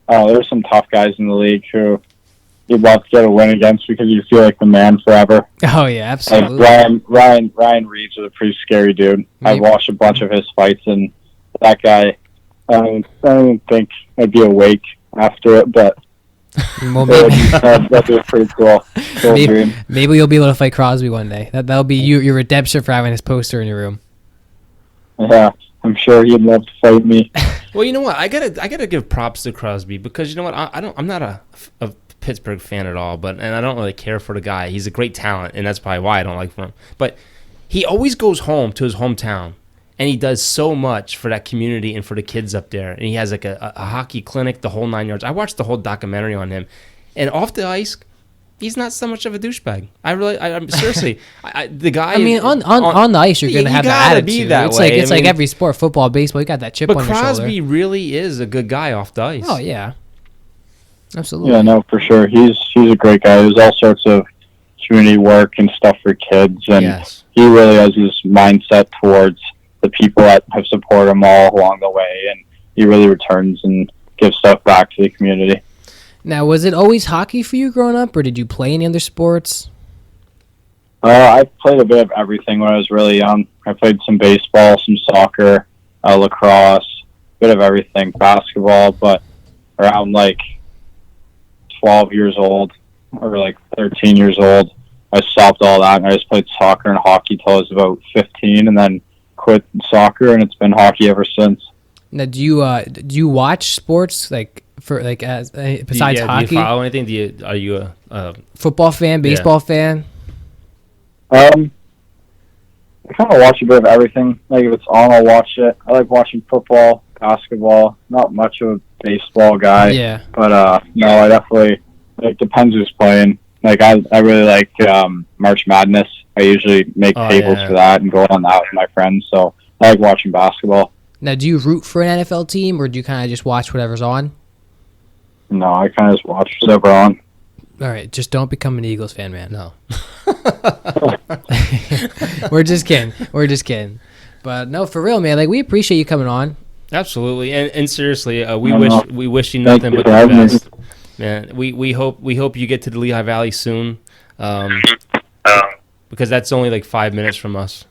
there's some tough guys in the league who you'd love to get a win against because you feel like the man forever. Oh yeah, absolutely. Like Ryan Reed's a pretty scary dude. I've watched a bunch of his fights, and that guy, I don't even think I'd be awake after it, but Well, that'd be pretty cool. maybe you'll be able to fight Crosby one day. That'll be your redemption for having his poster in your room. Yeah, I'm sure he'd love to fight me. Well, you know what? I gotta give props to Crosby because you know what? I'm not a Pittsburgh fan at all, and I don't really care for the guy. He's a great talent, and that's probably why I don't like him. But he always goes home to his hometown, and he does so much for that community and for the kids up there. And he has like a hockey clinic, the whole 9 yards. I watched the whole documentary on him, and off the ice, he's not so much of a douchebag. I'm seriously, the guy. I mean, on the ice, you're gonna have that attitude. Be that it's way. Like like every sport, football, baseball. You got that chip on your shoulder. But Crosby really is a good guy off the ice. Oh yeah, absolutely. Yeah, no, for sure. He's a great guy. He does all sorts of community work and stuff for kids, and Yes. he really has his mindset towards the people that have supported him all along the way, and he really returns and gives stuff back to the community. Now, was it always hockey for you growing up, or did you play any other sports? I played a bit of everything when I was really young. I played some baseball, some soccer, lacrosse, bit of everything, basketball, but around like 12 years old or like 13 years old, I stopped all that and I just played soccer and hockey till I was about 15 and then quit soccer, and it's been hockey ever since. Now, do you watch sports besides hockey? Do you follow anything? Are you a Football fan, baseball fan? I kind of watch a bit of everything. Like if it's on, I'll watch it. I like watching football, basketball. Not much of a baseball guy. Yeah. But no, I definitely, it depends who's playing. Like I really like March Madness. I usually make tables for that and go on that with my friends. So I like watching basketball. Now, do you root for an NFL team, or do you kind of just watch whatever's on? No, I kind of just watch whatever on. All right, just don't become an Eagles fan, man. no? We're just kidding. But no, for real, man. Like, we appreciate you coming on. Absolutely, and seriously, we No. wish you Thank nothing you but for the having me. best, man. We hope you get to the Lehigh Valley soon, because that's only like 5 minutes from us.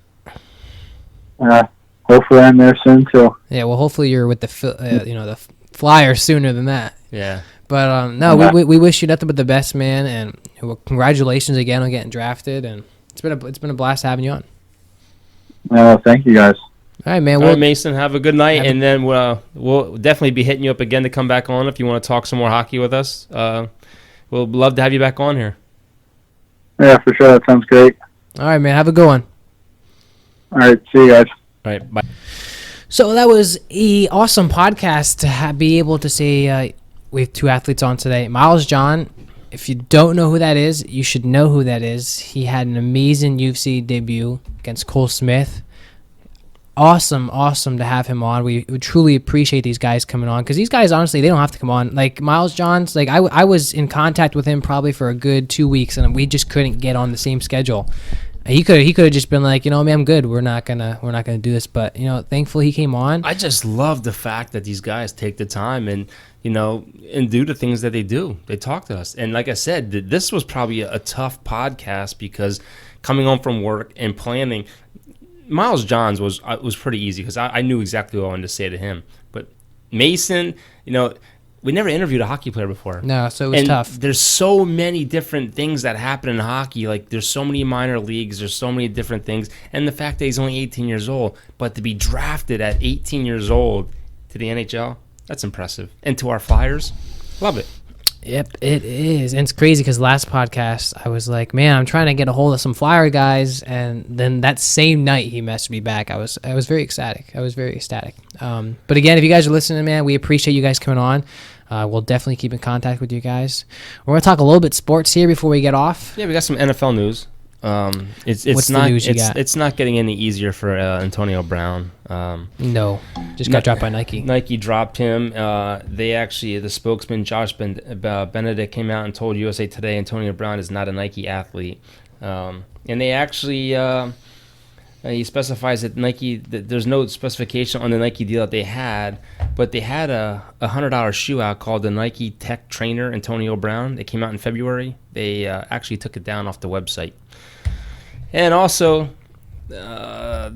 Hopefully I'm there soon too. Yeah, well, hopefully you're with the the Flyers sooner than that. Yeah. But no, we wish you nothing but the best, man, and congratulations again on getting drafted. And it's been a blast having you on. Thank you guys. All right, man. All right, Mason, have a good night, and then we'll definitely be hitting you up again to come back on if you want to talk some more hockey with us. We'll love to have you back on here. Yeah, for sure. That sounds great. All right, man. Have a good one. All right, see you guys. All right, bye. So that was an awesome podcast to be able to say we have two athletes on today. Miles John, if you don't know who that is, you should know who that is. He had an amazing UFC debut against Cole Smith. Awesome to have him on. We truly appreciate these guys coming on, because these guys, honestly, they don't have to come on. Like Miles John's, like I was in contact with him probably for a good 2 weeks, and we just couldn't get on the same schedule. He could have just been like, man, I'm good. We're not gonna do this. But thankfully he came on. I just love the fact that these guys take the time and do the things that they do. They talk to us, and like I said, this was probably a tough podcast because coming home from work and planning. Miles Johns was pretty easy because I knew exactly what I wanted to say to him. But Mason, we never interviewed a hockey player before. No, so it was And tough. there's so many different things that happen in hockey. Like, there's so many minor leagues. There's so many different things. And the fact that he's only 18 years old, but to be drafted at 18 years old to the NHL, that's impressive. And to our Flyers, love it. Yep, it is. And it's crazy because last podcast, I was like, man, I'm trying to get a hold of some Flyer guys. And then that same night, he messaged me back. I was very ecstatic. But again, if you guys are listening, man, we appreciate you guys coming on. We'll definitely keep in contact with you guys. We're going to talk a little bit sports here before we get off. Yeah, we got some NFL news. It's What's the not news you got? it's not getting any easier for Antonio Brown. No, just got dropped by Nike. Nike dropped him. The spokesman Josh Benedict came out and told USA Today Antonio Brown is not a Nike athlete. And they actually he specifies that that there's no specification on the Nike deal that they had, but they had a $100 shoe out called the Nike Tech Trainer Antonio Brown. It came out in February. They actually took it down off the website. And also, that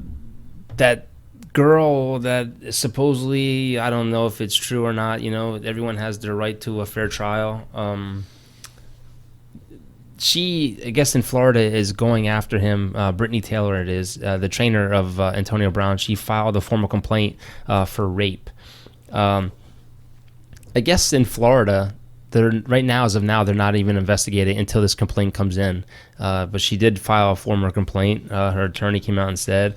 girl that supposedly, I don't know if it's true or not, everyone has their right to a fair trial. She, I guess in Florida, is going after him. Brittany Taylor, it is, the trainer of Antonio Brown. She filed a formal complaint for rape. I guess in Florida, right now, as of now, they're not even investigating until this complaint comes in. But she did file a formal complaint. Her attorney came out and said,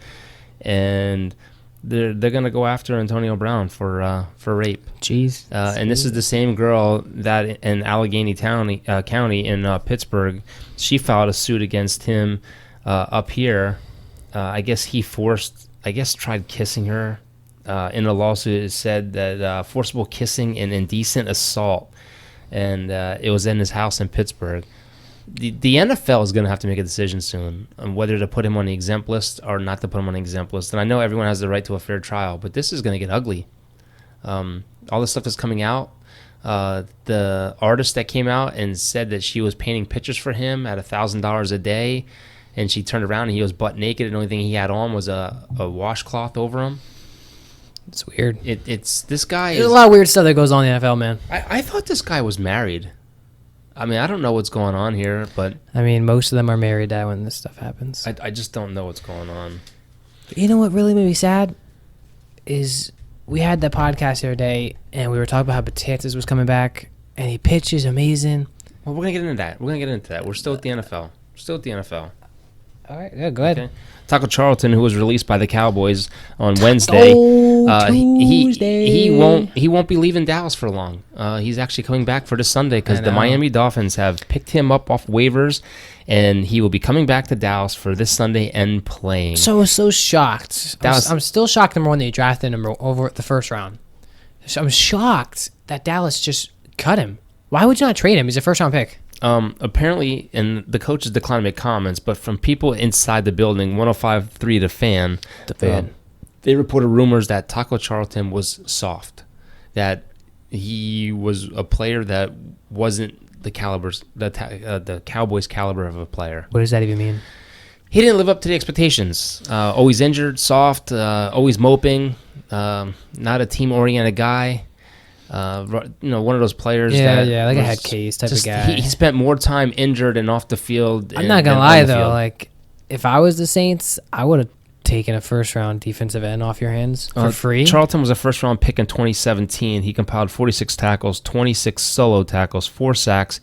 and they're gonna go after Antonio Brown for rape. Jeez. And this is the same girl that in Allegheny County in Pittsburgh, she filed a suit against him up here. I guess he tried kissing her. In a lawsuit, it said that forcible kissing and indecent assault. And it was in his house in Pittsburgh. The NFL is going to have to make a decision soon on whether to put him on the exempt list or not to put him on the exempt list. And I know everyone has the right to a fair trial, but this is going to get ugly. All the stuff that's coming out, the artist that came out and said that she was painting pictures for him at $1,000 a day, and she turned around and he was butt naked, and the only thing he had on was a washcloth over him. It's weird. It's this guy. There's a lot of weird stuff that goes on in the NFL, man. I thought this guy was married. I mean, I don't know what's going on here, but I mean, most of them are married when this stuff happens. I just don't know what's going on. You know what really made me sad is we had that podcast the other day, and we were talking about how Betances was coming back, and he pitches amazing. Well, we're gonna get into that. We're still at the NFL. All right, yeah, go ahead. Okay. Taco Charlton, who was released by the Cowboys on Wednesday, he won't be leaving Dallas for long. He's actually coming back for this Sunday because the Miami Dolphins have picked him up off waivers, and he will be coming back to Dallas for this Sunday and playing. So I was so shocked. I'm still shocked, number one, that he drafted him over the first round. So I'm shocked that Dallas just cut him. Why would you not trade him? He's a first-round pick. Apparently, and the coaches declined to make comments, but from people inside the building, 105.3 The Fan, they reported rumors that Taco Charlton was soft, that he was a player that wasn't the Cowboys' caliber of a player. What does that even mean? He didn't live up to the expectations. Always injured, soft, always moping, not a team-oriented guy. One of those players like a head case type of guy. He spent more time injured and off the field. I'm not gonna lie though, like if I was the Saints, I would have taken a first round defensive end off your hands for free. Charlton was a first round pick in 2017. He compiled 46 tackles, 26 solo tackles, 4 sacks,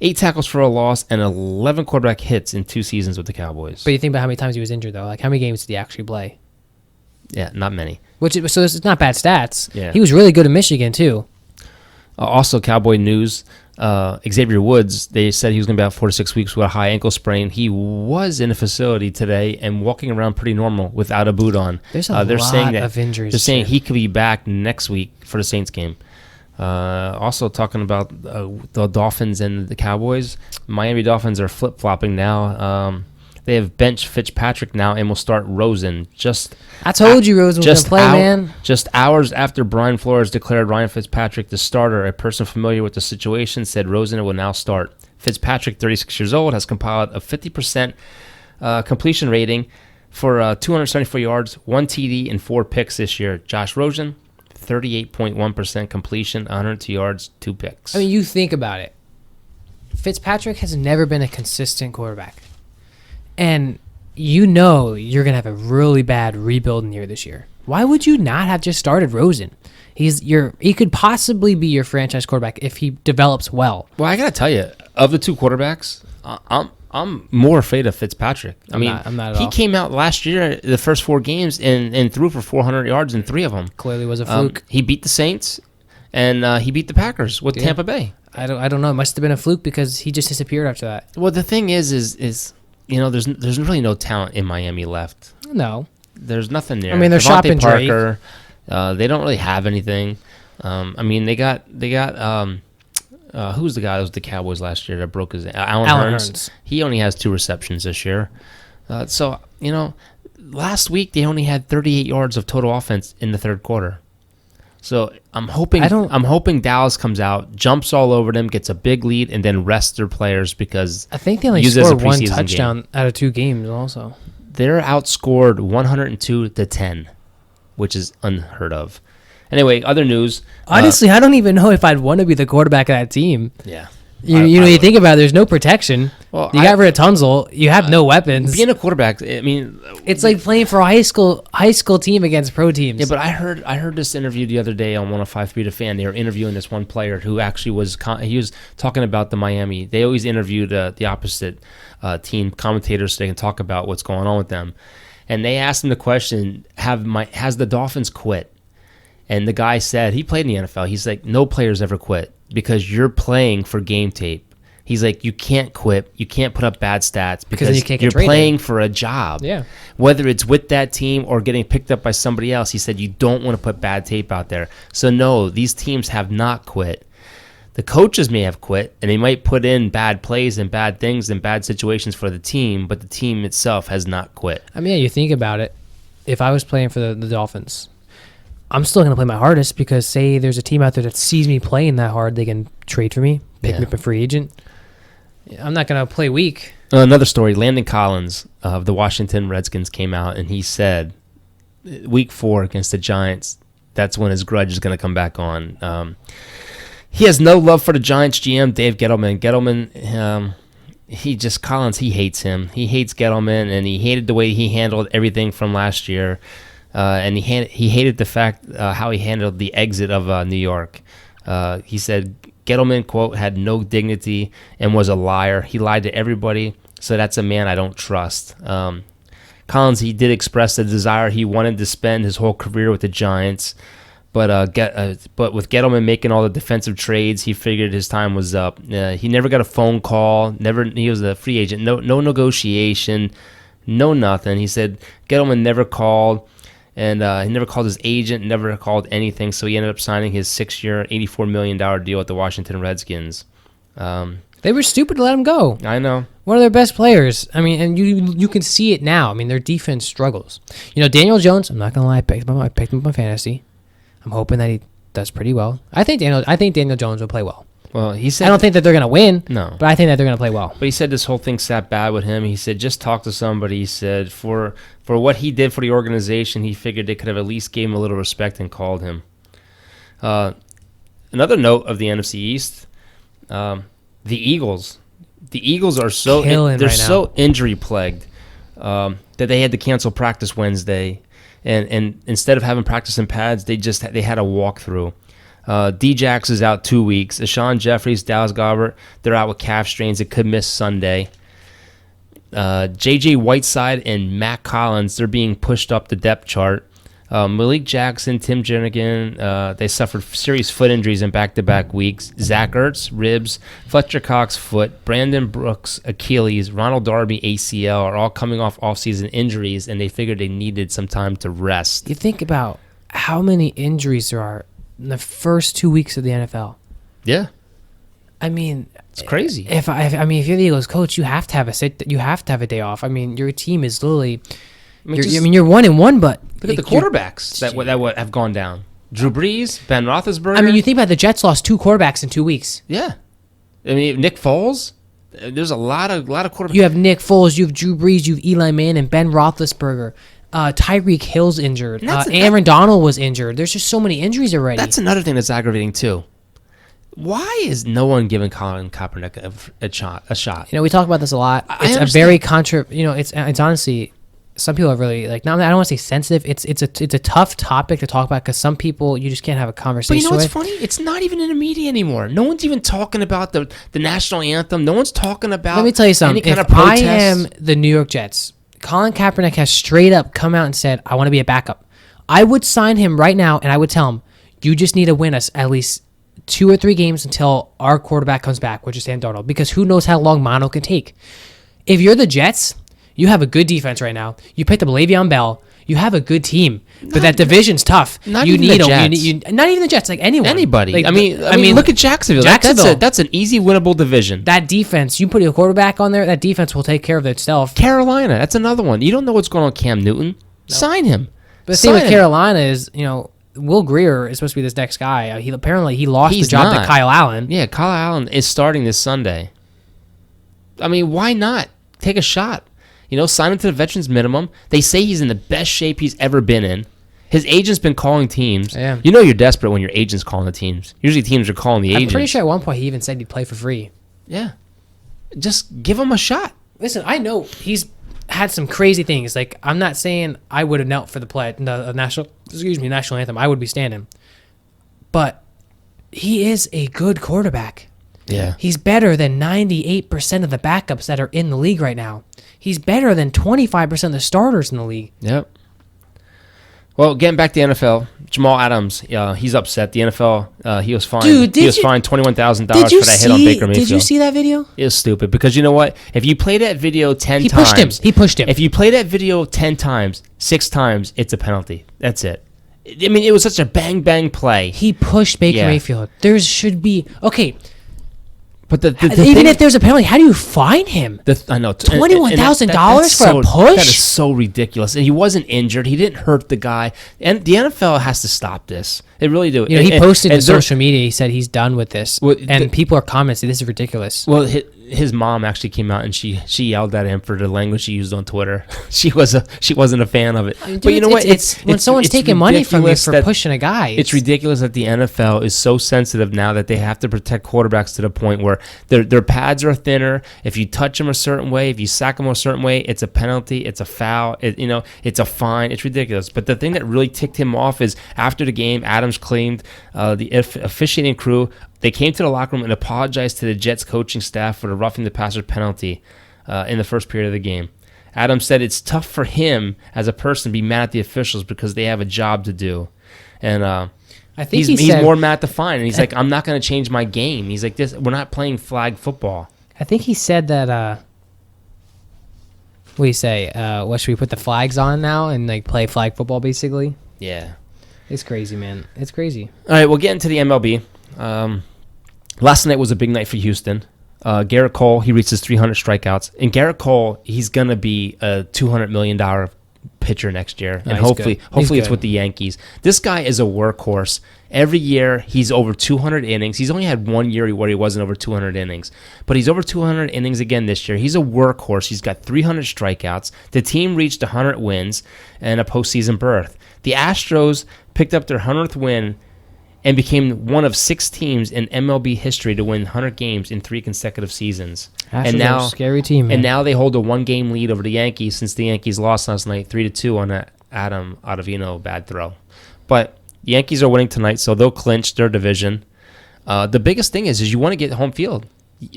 8 tackles for a loss, and 11 quarterback hits in 2 seasons with the Cowboys. But you think about how many times he was injured though. Like how many games did he actually play? Yeah, not many. So this is not bad stats. Yeah. He was really good in Michigan too. Also, Cowboy news, Xavier Woods, they said he was going to be out 4 to 6 weeks with a high ankle sprain. He was in a facility today and walking around pretty normal without a boot on. There's a lot of injuries. They're saying he could be back next week for the Saints game. Also talking about the Dolphins and the Cowboys, Miami Dolphins are flip-flopping now. They have benched Fitzpatrick now and will start Rosen. I told you Rosen was going to play, man. Just hours after Brian Flores declared Ryan Fitzpatrick the starter, a person familiar with the situation said Rosen will now start. Fitzpatrick, 36 years old, has compiled a 50% completion rating for 274 yards, 1 TD, and 4 picks this year. Josh Rosen, 38.1% completion, 102 yards, 2 picks. I mean, you think about it. Fitzpatrick has never been a consistent quarterback. And you know you're going to have a really bad rebuilding year this year. Why would you not have just started Rosen? He could possibly be your franchise quarterback if he develops well. Well, I got to tell you, of the two quarterbacks, I'm more afraid of Fitzpatrick. I'm not at he all. came out last year, the first 4 games, and threw for 400 yards in 3 of them. Clearly was a fluke. He beat the Saints, and he beat the Packers with Tampa Bay. I don't know. It must have been a fluke because he just disappeared after that. Well, the thing is there's really no talent in Miami left. No. There's nothing there. I mean, they're Devontae shopping Drake. Parker, they don't really have anything. They got who's the guy that was the Cowboys last year that broke his Allen Hurns. He only has 2 receptions this year. Last week they only had 38 yards of total offense in the third quarter. So I'm hoping Dallas comes out, jumps all over them, gets a big lead, and then rests their players because I think they only use it as a scored 1 preseason touchdown game. out of 2 games also. They're outscored 102-10, which is unheard of. Anyway, other news. Honestly, I don't even know if I'd want to be the quarterback of that team. Yeah. You think about it, there's no protection. Well, you got rid of Tunzel. You have no weapons. Being a quarterback, I mean, It's like playing for a high school team against pro teams. yeah. But I heard this interview the other day on 105.3 The Fan. They were interviewing this one player who actually was talking about the Miami. They always interview the opposite team commentators so they can talk about what's going on with them. And they asked him the question: has the Dolphins quit? And the guy said, he played in the NFL. He's like, no player's ever quit because you're playing for game tape. He's like, you can't quit. You can't put up bad stats because then you can't get you're traded. playing for a job. Yeah. Whether it's with that team or getting picked up by somebody else, he said, you don't want to put bad tape out there. So no, these teams have not quit. The coaches may have quit, and they might put in bad plays and bad things and bad situations for the team, but the team itself has not quit. I mean, yeah, you think about it. If I was playing for the Dolphins, I'm still going to play my hardest because say there's a team out there that sees me playing that hard, they can trade for me, pick me up a free agent. I'm not going to play weak. Another story, Landon Collins of the Washington Redskins came out and he said week 4 against the Giants, that's when his grudge is going to come back on. He has no love for the Giants GM, Dave Gettleman. Collins, he hates him. He hates Gettleman, and he hated the way he handled everything from last year. And he hated the fact how he handled the exit of New York. He said Gettleman, quote, had no dignity and was a liar. He lied to everybody, so that's a man I don't trust. Collins, he did express the desire he wanted to spend his whole career with the Giants, but with Gettleman making all the defensive trades, he figured his time was up. He never got a phone call. He was a free agent. No negotiation. No nothing. He said Gettleman never called. And he never called his agent, never called anything, so he ended up signing his 6-year, $84 million deal with the Washington Redskins. They were stupid to let him go. I know. One of their best players. I mean, and you can see it now. I mean, their defense struggles. Daniel Jones, I'm not going to lie, I picked him up on fantasy. I'm hoping that he does pretty well. I think Daniel Jones will play well. Well, he said I don't think that they're going to win. No. But I think that they're going to play well. But he said this whole thing sat bad with him. He said just talk to somebody. He said for what he did for the organization, he figured they could have at least gave him a little respect and called him. Another note of the NFC East, the Eagles. The Eagles are so injury plagued that they had to cancel practice Wednesday, and instead of having practice in pads, they had a walkthrough. D-Jax is out 2 weeks. Ashawn Jeffries, Dallas Goedert, they're out with calf strains. It could miss Sunday. J.J. Whiteside and Matt Collins, they're being pushed up the depth chart. Malik Jackson, Tim Jernigan, they suffered serious foot injuries in back-to-back weeks. Zach Ertz, ribs. Fletcher Cox, foot. Brandon Brooks, Achilles. Ronald Darby, ACL, are all coming off off-season injuries, and they figured they needed some time to rest. You think about how many injuries there are in the first 2 weeks of the NFL. Yeah. I mean, it's crazy. If you're the Eagles coach, you have to have a day off. I mean, your team is literally. You're 1-1, but look at the quarterbacks that have gone down. Drew Brees, Ben Roethlisberger. I mean, you think about the Jets lost 2 quarterbacks in 2 weeks. Yeah, I mean Nick Foles. There's a lot of quarterbacks. You have Nick Foles, you have Drew Brees, you have Eli Manning and Ben Roethlisberger. Tyreek Hill's injured. And that's- Aaron Donald was injured. There's just so many injuries already. That's another thing that's aggravating too. Why is no one giving Colin Kaepernick a shot? We talk about this a lot. I It's a understand. very it's honestly, some people are really like, no, I don't want to say sensitive. It's a tough topic to talk about because some people you just can't have a But conversation you know what's with. funny? It's not even in the media anymore. No one's even talking about the national anthem. No one's talking about Let me tell you something. any kind If of I protest. am the New York Jets, Colin Kaepernick has straight up come out and said, I want to be a backup. I would sign him right now, and I would tell him, you just need to win us at least 2 or 3 games until our quarterback comes back, which is Sam Darnold, because who knows how long mono can take. If you're the Jets, you have a good defense right now. You picked up Le'Veon Bell. You have a good team, but that division's tough. not you even need the a, you Jets. need, you, not even the Jets, like anyone, Anybody. Like, I mean, look at Jacksonville. Jacksonville. That's an easy winnable division. that defense. You put your quarterback on there, that defense will take care of itself. Carolina, that's another one. You don't know what's going on with Cam Newton. Sign him. But the thing with Sign him. Carolina is, Will Greer is supposed to be this next guy. He lost He's the job not. to Kyle Allen. Yeah, Kyle Allen is starting this Sunday. I mean, why not? Take a shot. Sign him to the veterans minimum. They say he's in the best shape he's ever been in. His agent's been calling teams. Yeah. You're desperate when your agent's calling the teams. Usually teams are calling the I'm agents. pretty sure at one point he even said he'd play for free. Yeah. Just give him a shot. Listen, I know he's had some crazy things. Like, I'm not saying I would have knelt for the national anthem. I would be standing. But he is a good quarterback. Yeah. He's better than 98% of the backups that are in the league right now. He's better than 25% of the starters in the league. Yep. Well, getting back to the NFL, Jamal Adams, he's upset. The NFL, he was fined. Dude, he was fined $21,000 for that hit on Baker Mayfield. Did you see that video? It was stupid because you know what? If you play that video 10 He times, pushed him. If you play that video 10 times, 6 times, it's a penalty. That's it. I mean, it was such a bang bang play. He pushed Baker Yeah. Mayfield. There should be But the even thing, if there's a penalty, how do you fine him? I know $21,000 that's for a push? That is so ridiculous. And he wasn't injured. He didn't hurt the guy. And the NFL has to stop this. They really do. He posted and to they're- social media. He said he's done with this, Well, and people are commenting, "This is ridiculous." Well, his mom actually came out and she yelled at him for the language he used on Twitter. she wasn't a fan of it. But you know what? It's when someone's taking money from you ridiculous for that- pushing a guy. It's ridiculous that the NFL is so sensitive now that they have to protect quarterbacks to the point where their pads are thinner. If you touch them a certain way, if you sack them a certain way, it's a penalty, it's a foul, it's a fine. It's ridiculous. But the thing that really ticked him off is after the game, Adams claimed the officiating crew, they came to the locker room and apologized to the Jets coaching staff for the roughing the passer penalty in the first period of the game. Adams said it's tough for him as a person to be mad at the officials because they have a job to do. And I think he's said, more mad at the fine. And he's like, I'm not going to change my game. He's like, we're not playing flag football. I think he said that. What do you say? What should we put the flags on now and like play flag football? Basically, Yeah. it's crazy, man. It's crazy. All right, we'll get into the MLB. Last night was a big night for Houston. Garrett Cole, he reached his 300 strikeouts. And Garrett Cole, he's going to be a $200 million pitcher next year. And he's hopefully good. He's it's good. with the Yankees. This guy is a workhorse. Every year, he's over 200 innings. He's only had 1 year where he wasn't over 200 innings. But he's over 200 innings again this year. He's a workhorse. He's got 300 strikeouts. The team reached 100 wins and a postseason berth. The Astros picked up their 100th win and became one of 6 teams in MLB history to win 100 games in 3 consecutive seasons. Astros And are now, a scary team, man. and now they hold a 1-game lead over the Yankees since the Yankees lost last night 3-2 on that Adam Ottavino bad throw. But the Yankees are winning tonight, so they'll clinch their division. The biggest thing is you want to get home field.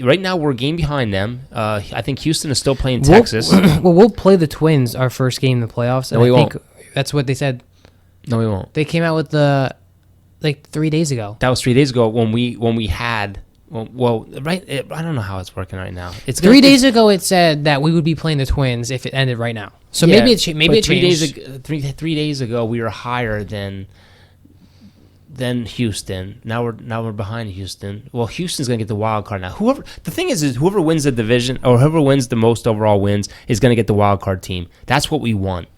Right now, we're a game behind them. I think Houston is still playing Texas. We'll play the Twins our first game in the playoffs. And No, we I think won't. that's what they said. No, we won't. They came out with the 3 days ago. That was 3 days ago when we had. Well, right. I don't know how it's working right now. It's 3 days ago, it said that we would be playing the Twins if it ended right now. So maybe it changed. 3 days ago, we were higher than Houston. Now we're behind Houston. Well, Houston's gonna get the wild card now. The thing is whoever wins the division or whoever wins the most overall wins is gonna get the wild card team. That's what we want.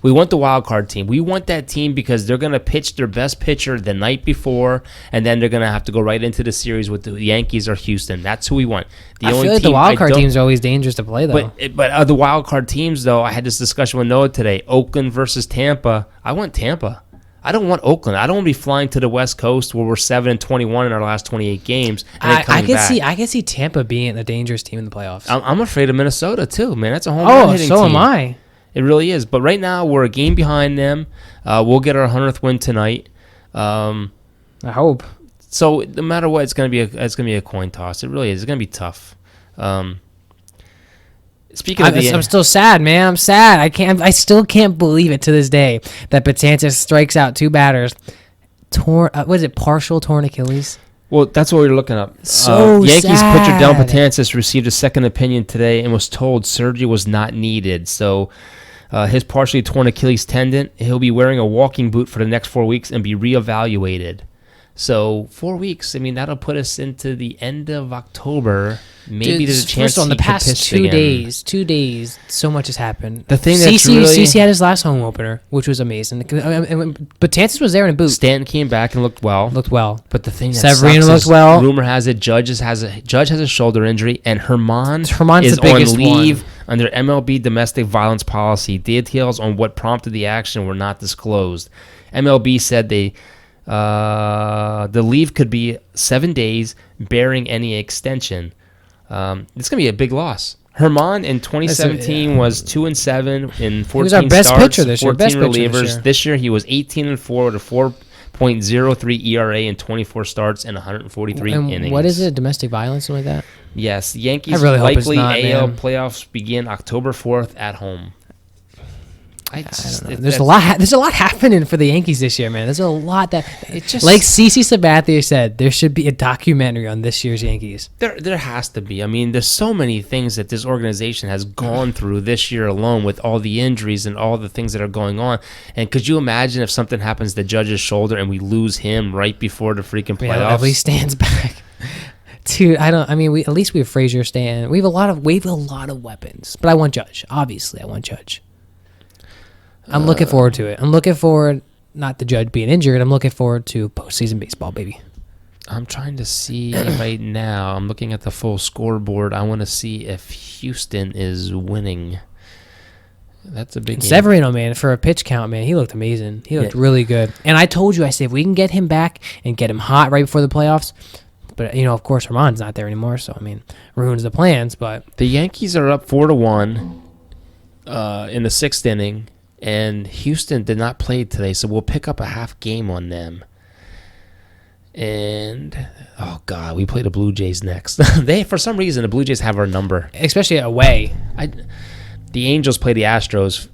We want the wild card team. We want that team because they're going to pitch their best pitcher the night before, and then they're going to have to go right into the series with the Yankees or Houston. That's who we want. I feel like the wild card teams are always dangerous to play, though. But the wild card teams, though, I had this discussion with Noah today. Oakland versus Tampa. I want Tampa. I don't want Oakland. I don't want to be flying to the West Coast where we're 7-21 in our last 28 games. And I can see Tampa being a dangerous team in the playoffs. I'm afraid of Minnesota too, man. That's a home run hitting team. So am I. It really is. But right now we're a game behind them. We'll get our 100th win tonight. I hope. So no matter what, it's gonna be a coin toss. It really is. It's gonna be tough. Speaking of I'm still sad, man. I'm sad. I still can't believe it to this day that Betances strikes out 2 batters. Partial torn Achilles? Well, that's what we were looking up. Yankees pitcher Del Betances received a second opinion today and was told surgery was not needed. So his partially torn Achilles tendon, he'll be wearing a walking boot for the next 4 weeks and be reevaluated. So 4 weeks, I mean, that'll put us into the end of October. Maybe there's a chance on the past pitch 2 again. 2 days, so much has happened. The thing that's CC had his last home opener, which was amazing. Betances was there in a boot. Stanton came back and looked well. But the thing that Severino sucks looked is, well. rumor has it, Judge has a shoulder injury, and Herman's the biggest on leave one. under MLB domestic violence policy. Details on what prompted the action were not disclosed. MLB said the leave could be 7 days, bearing any extension. It's going to be a big loss. Herman in 2017 was 2-7 in 14 starts. He was our best pitcher this year. 14 relievers. This year he was 18-4 with a 4.03 ERA in 24 starts and 143 innings. What is it? Domestic violence, something like that? Yes, Yankees really hope likely it's not, AL man. playoffs begin October 4th at home. I don't know. There's a lot happening for the Yankees this year, man. There's a lot that like CC Sabathia said, there should be a documentary on this year's Yankees. There has to be. I mean, there's so many things that this organization has gone through this year alone with all the injuries and all the things that are going on. And could you imagine if something happens to Judge's shoulder and we lose him right before the freaking playoffs? At least stands back. Dude, at least we have Frazier, Stan. We have a lot of weapons. But I want Judge. Obviously, I want Judge. I'm looking forward to it. I'm looking forward, not to Judge being injured, I'm looking forward to postseason baseball, baby. I'm trying to see right now. I'm looking at the full scoreboard. I want to see if Houston is winning. That's a big game. Severino, man, for a pitch count, man, he looked amazing. He looked really good. And I told you, I said, if we can get him back and get him hot right before the playoffs, but, of course, Herman's not there anymore, so, ruins the plans, but... The Yankees are up 4-1 in the 6th inning. And Houston did not play today, so we'll pick up a half game on them. And, oh, God, we play the Blue Jays next. For some reason, the Blue Jays have our number. Especially away. The Angels play the Astros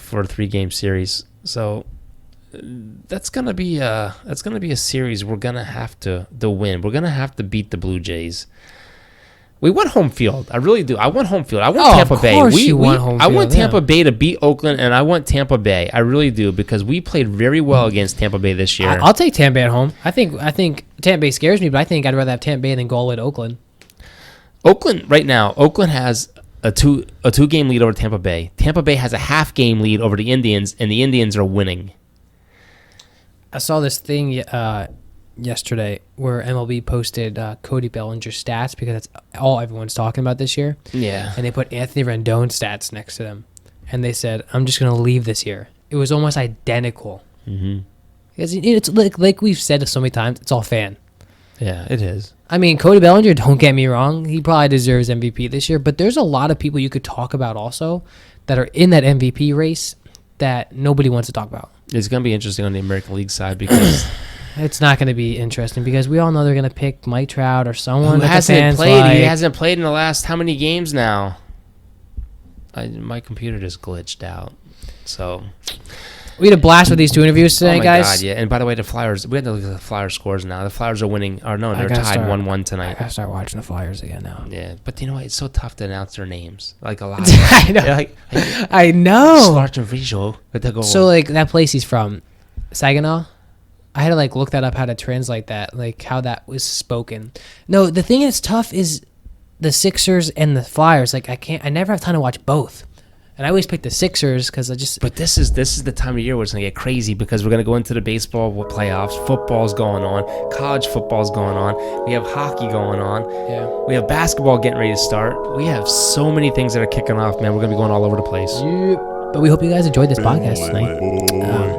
for a 3-game series. So that's gonna be a series we're going to have to win. We're going to have to beat the Blue Jays. We want home field. I really do. I want home field. I want Tampa Bay. I want Tampa Bay to beat Oakland, and I want Tampa Bay. I really do, because we played very well against Tampa Bay this year. I'll take Tampa Bay at home. I think Tampa Bay scares me, but I think I'd rather have Tampa Bay than go all the way to Oakland. Oakland has a 2-game lead over Tampa Bay. Tampa Bay has a half-game lead over the Indians, and the Indians are winning. I saw this thing yesterday where MLB posted Cody Bellinger's stats, because that's all everyone's talking about this year. Yeah. And they put Anthony Rendon's stats next to them. And they said, I'm just going to leave this year. It was almost identical. Mm-hmm. Because it's like we've said so many times, it's all fan. Yeah, it is. Cody Bellinger, don't get me wrong, he probably deserves MVP this year, but there's a lot of people you could talk about also that are in that MVP race that nobody wants to talk about. It's going to be interesting on the American League side, because... It's not going to be interesting, because we all know they're going to pick Mike Trout or someone who that hasn't the fans played. like. He hasn't played in the last how many games now? My computer just glitched out. So we had a blast with these 2 interviews today, guys. Oh my God, yeah. And by the way, the Flyers, we have to look at the Flyers scores now. The Flyers are winning. Or no, they're tied 1-1 tonight. I got to start watching the Flyers again now. Yeah, but you know what? It's so tough to announce their names. Like a lot. I know. I know. So like that place he's from, Saginaw. I had to look that up, how to translate that, how that was spoken. No, the thing that's tough is the Sixers and the Flyers. I never have time to watch both. And I always pick the Sixers because I just. But this is the time of year where it's gonna get crazy because we're gonna go into the baseball playoffs. Football's going on. College football's going on. We have hockey going on. Yeah. We have basketball getting ready to start. We have so many things that are kicking off, man. We're gonna be going all over the place. But we hope you guys enjoyed this podcast tonight. Boy.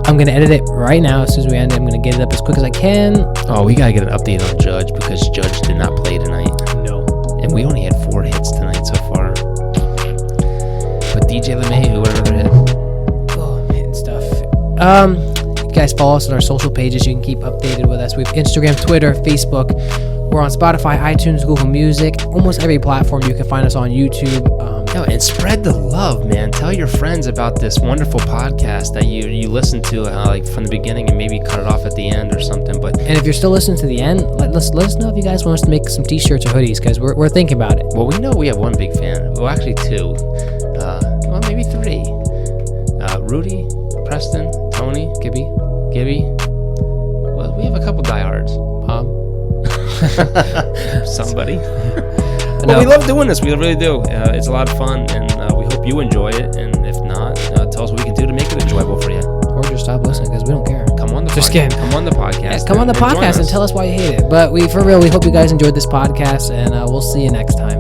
I'm gonna edit it right now. As soon as we end it, I'm gonna get it up as quick as I can. Oh, we gotta get an update on Judge because Judge did not play tonight, No. and we only had 4 hits tonight so far. But DJ LeMay, whatever hit. Oh, I'm hitting stuff. You guys follow us on our social pages. You can keep updated with us. We have Instagram, Twitter, Facebook. We're on Spotify, iTunes, Google Music, almost every platform. You can find us on YouTube. And spread the love, man. Tell your friends about this wonderful podcast that you listen to like from the beginning and maybe cut it off at the end or something. But And if you're still listening to the end, let us know if you guys want us to make some t-shirts or hoodies because we're thinking about it. well, we know we have one big fan. Well, actually 2. Well, maybe 3. Rudy, Preston, Tony, Gibby. Well, we have a couple diehards. Somebody. Well, we love doing this. We really do. It's a lot of fun, and we hope you enjoy it. And if not, tell us what we can do to make it enjoyable for you. Or just stop listening because we don't care. Come on the Just podcast. kidding. Come on the podcast. Come on the and join podcast and us. tell us why you hate it. But we hope you guys enjoyed this podcast, and we'll see you next time.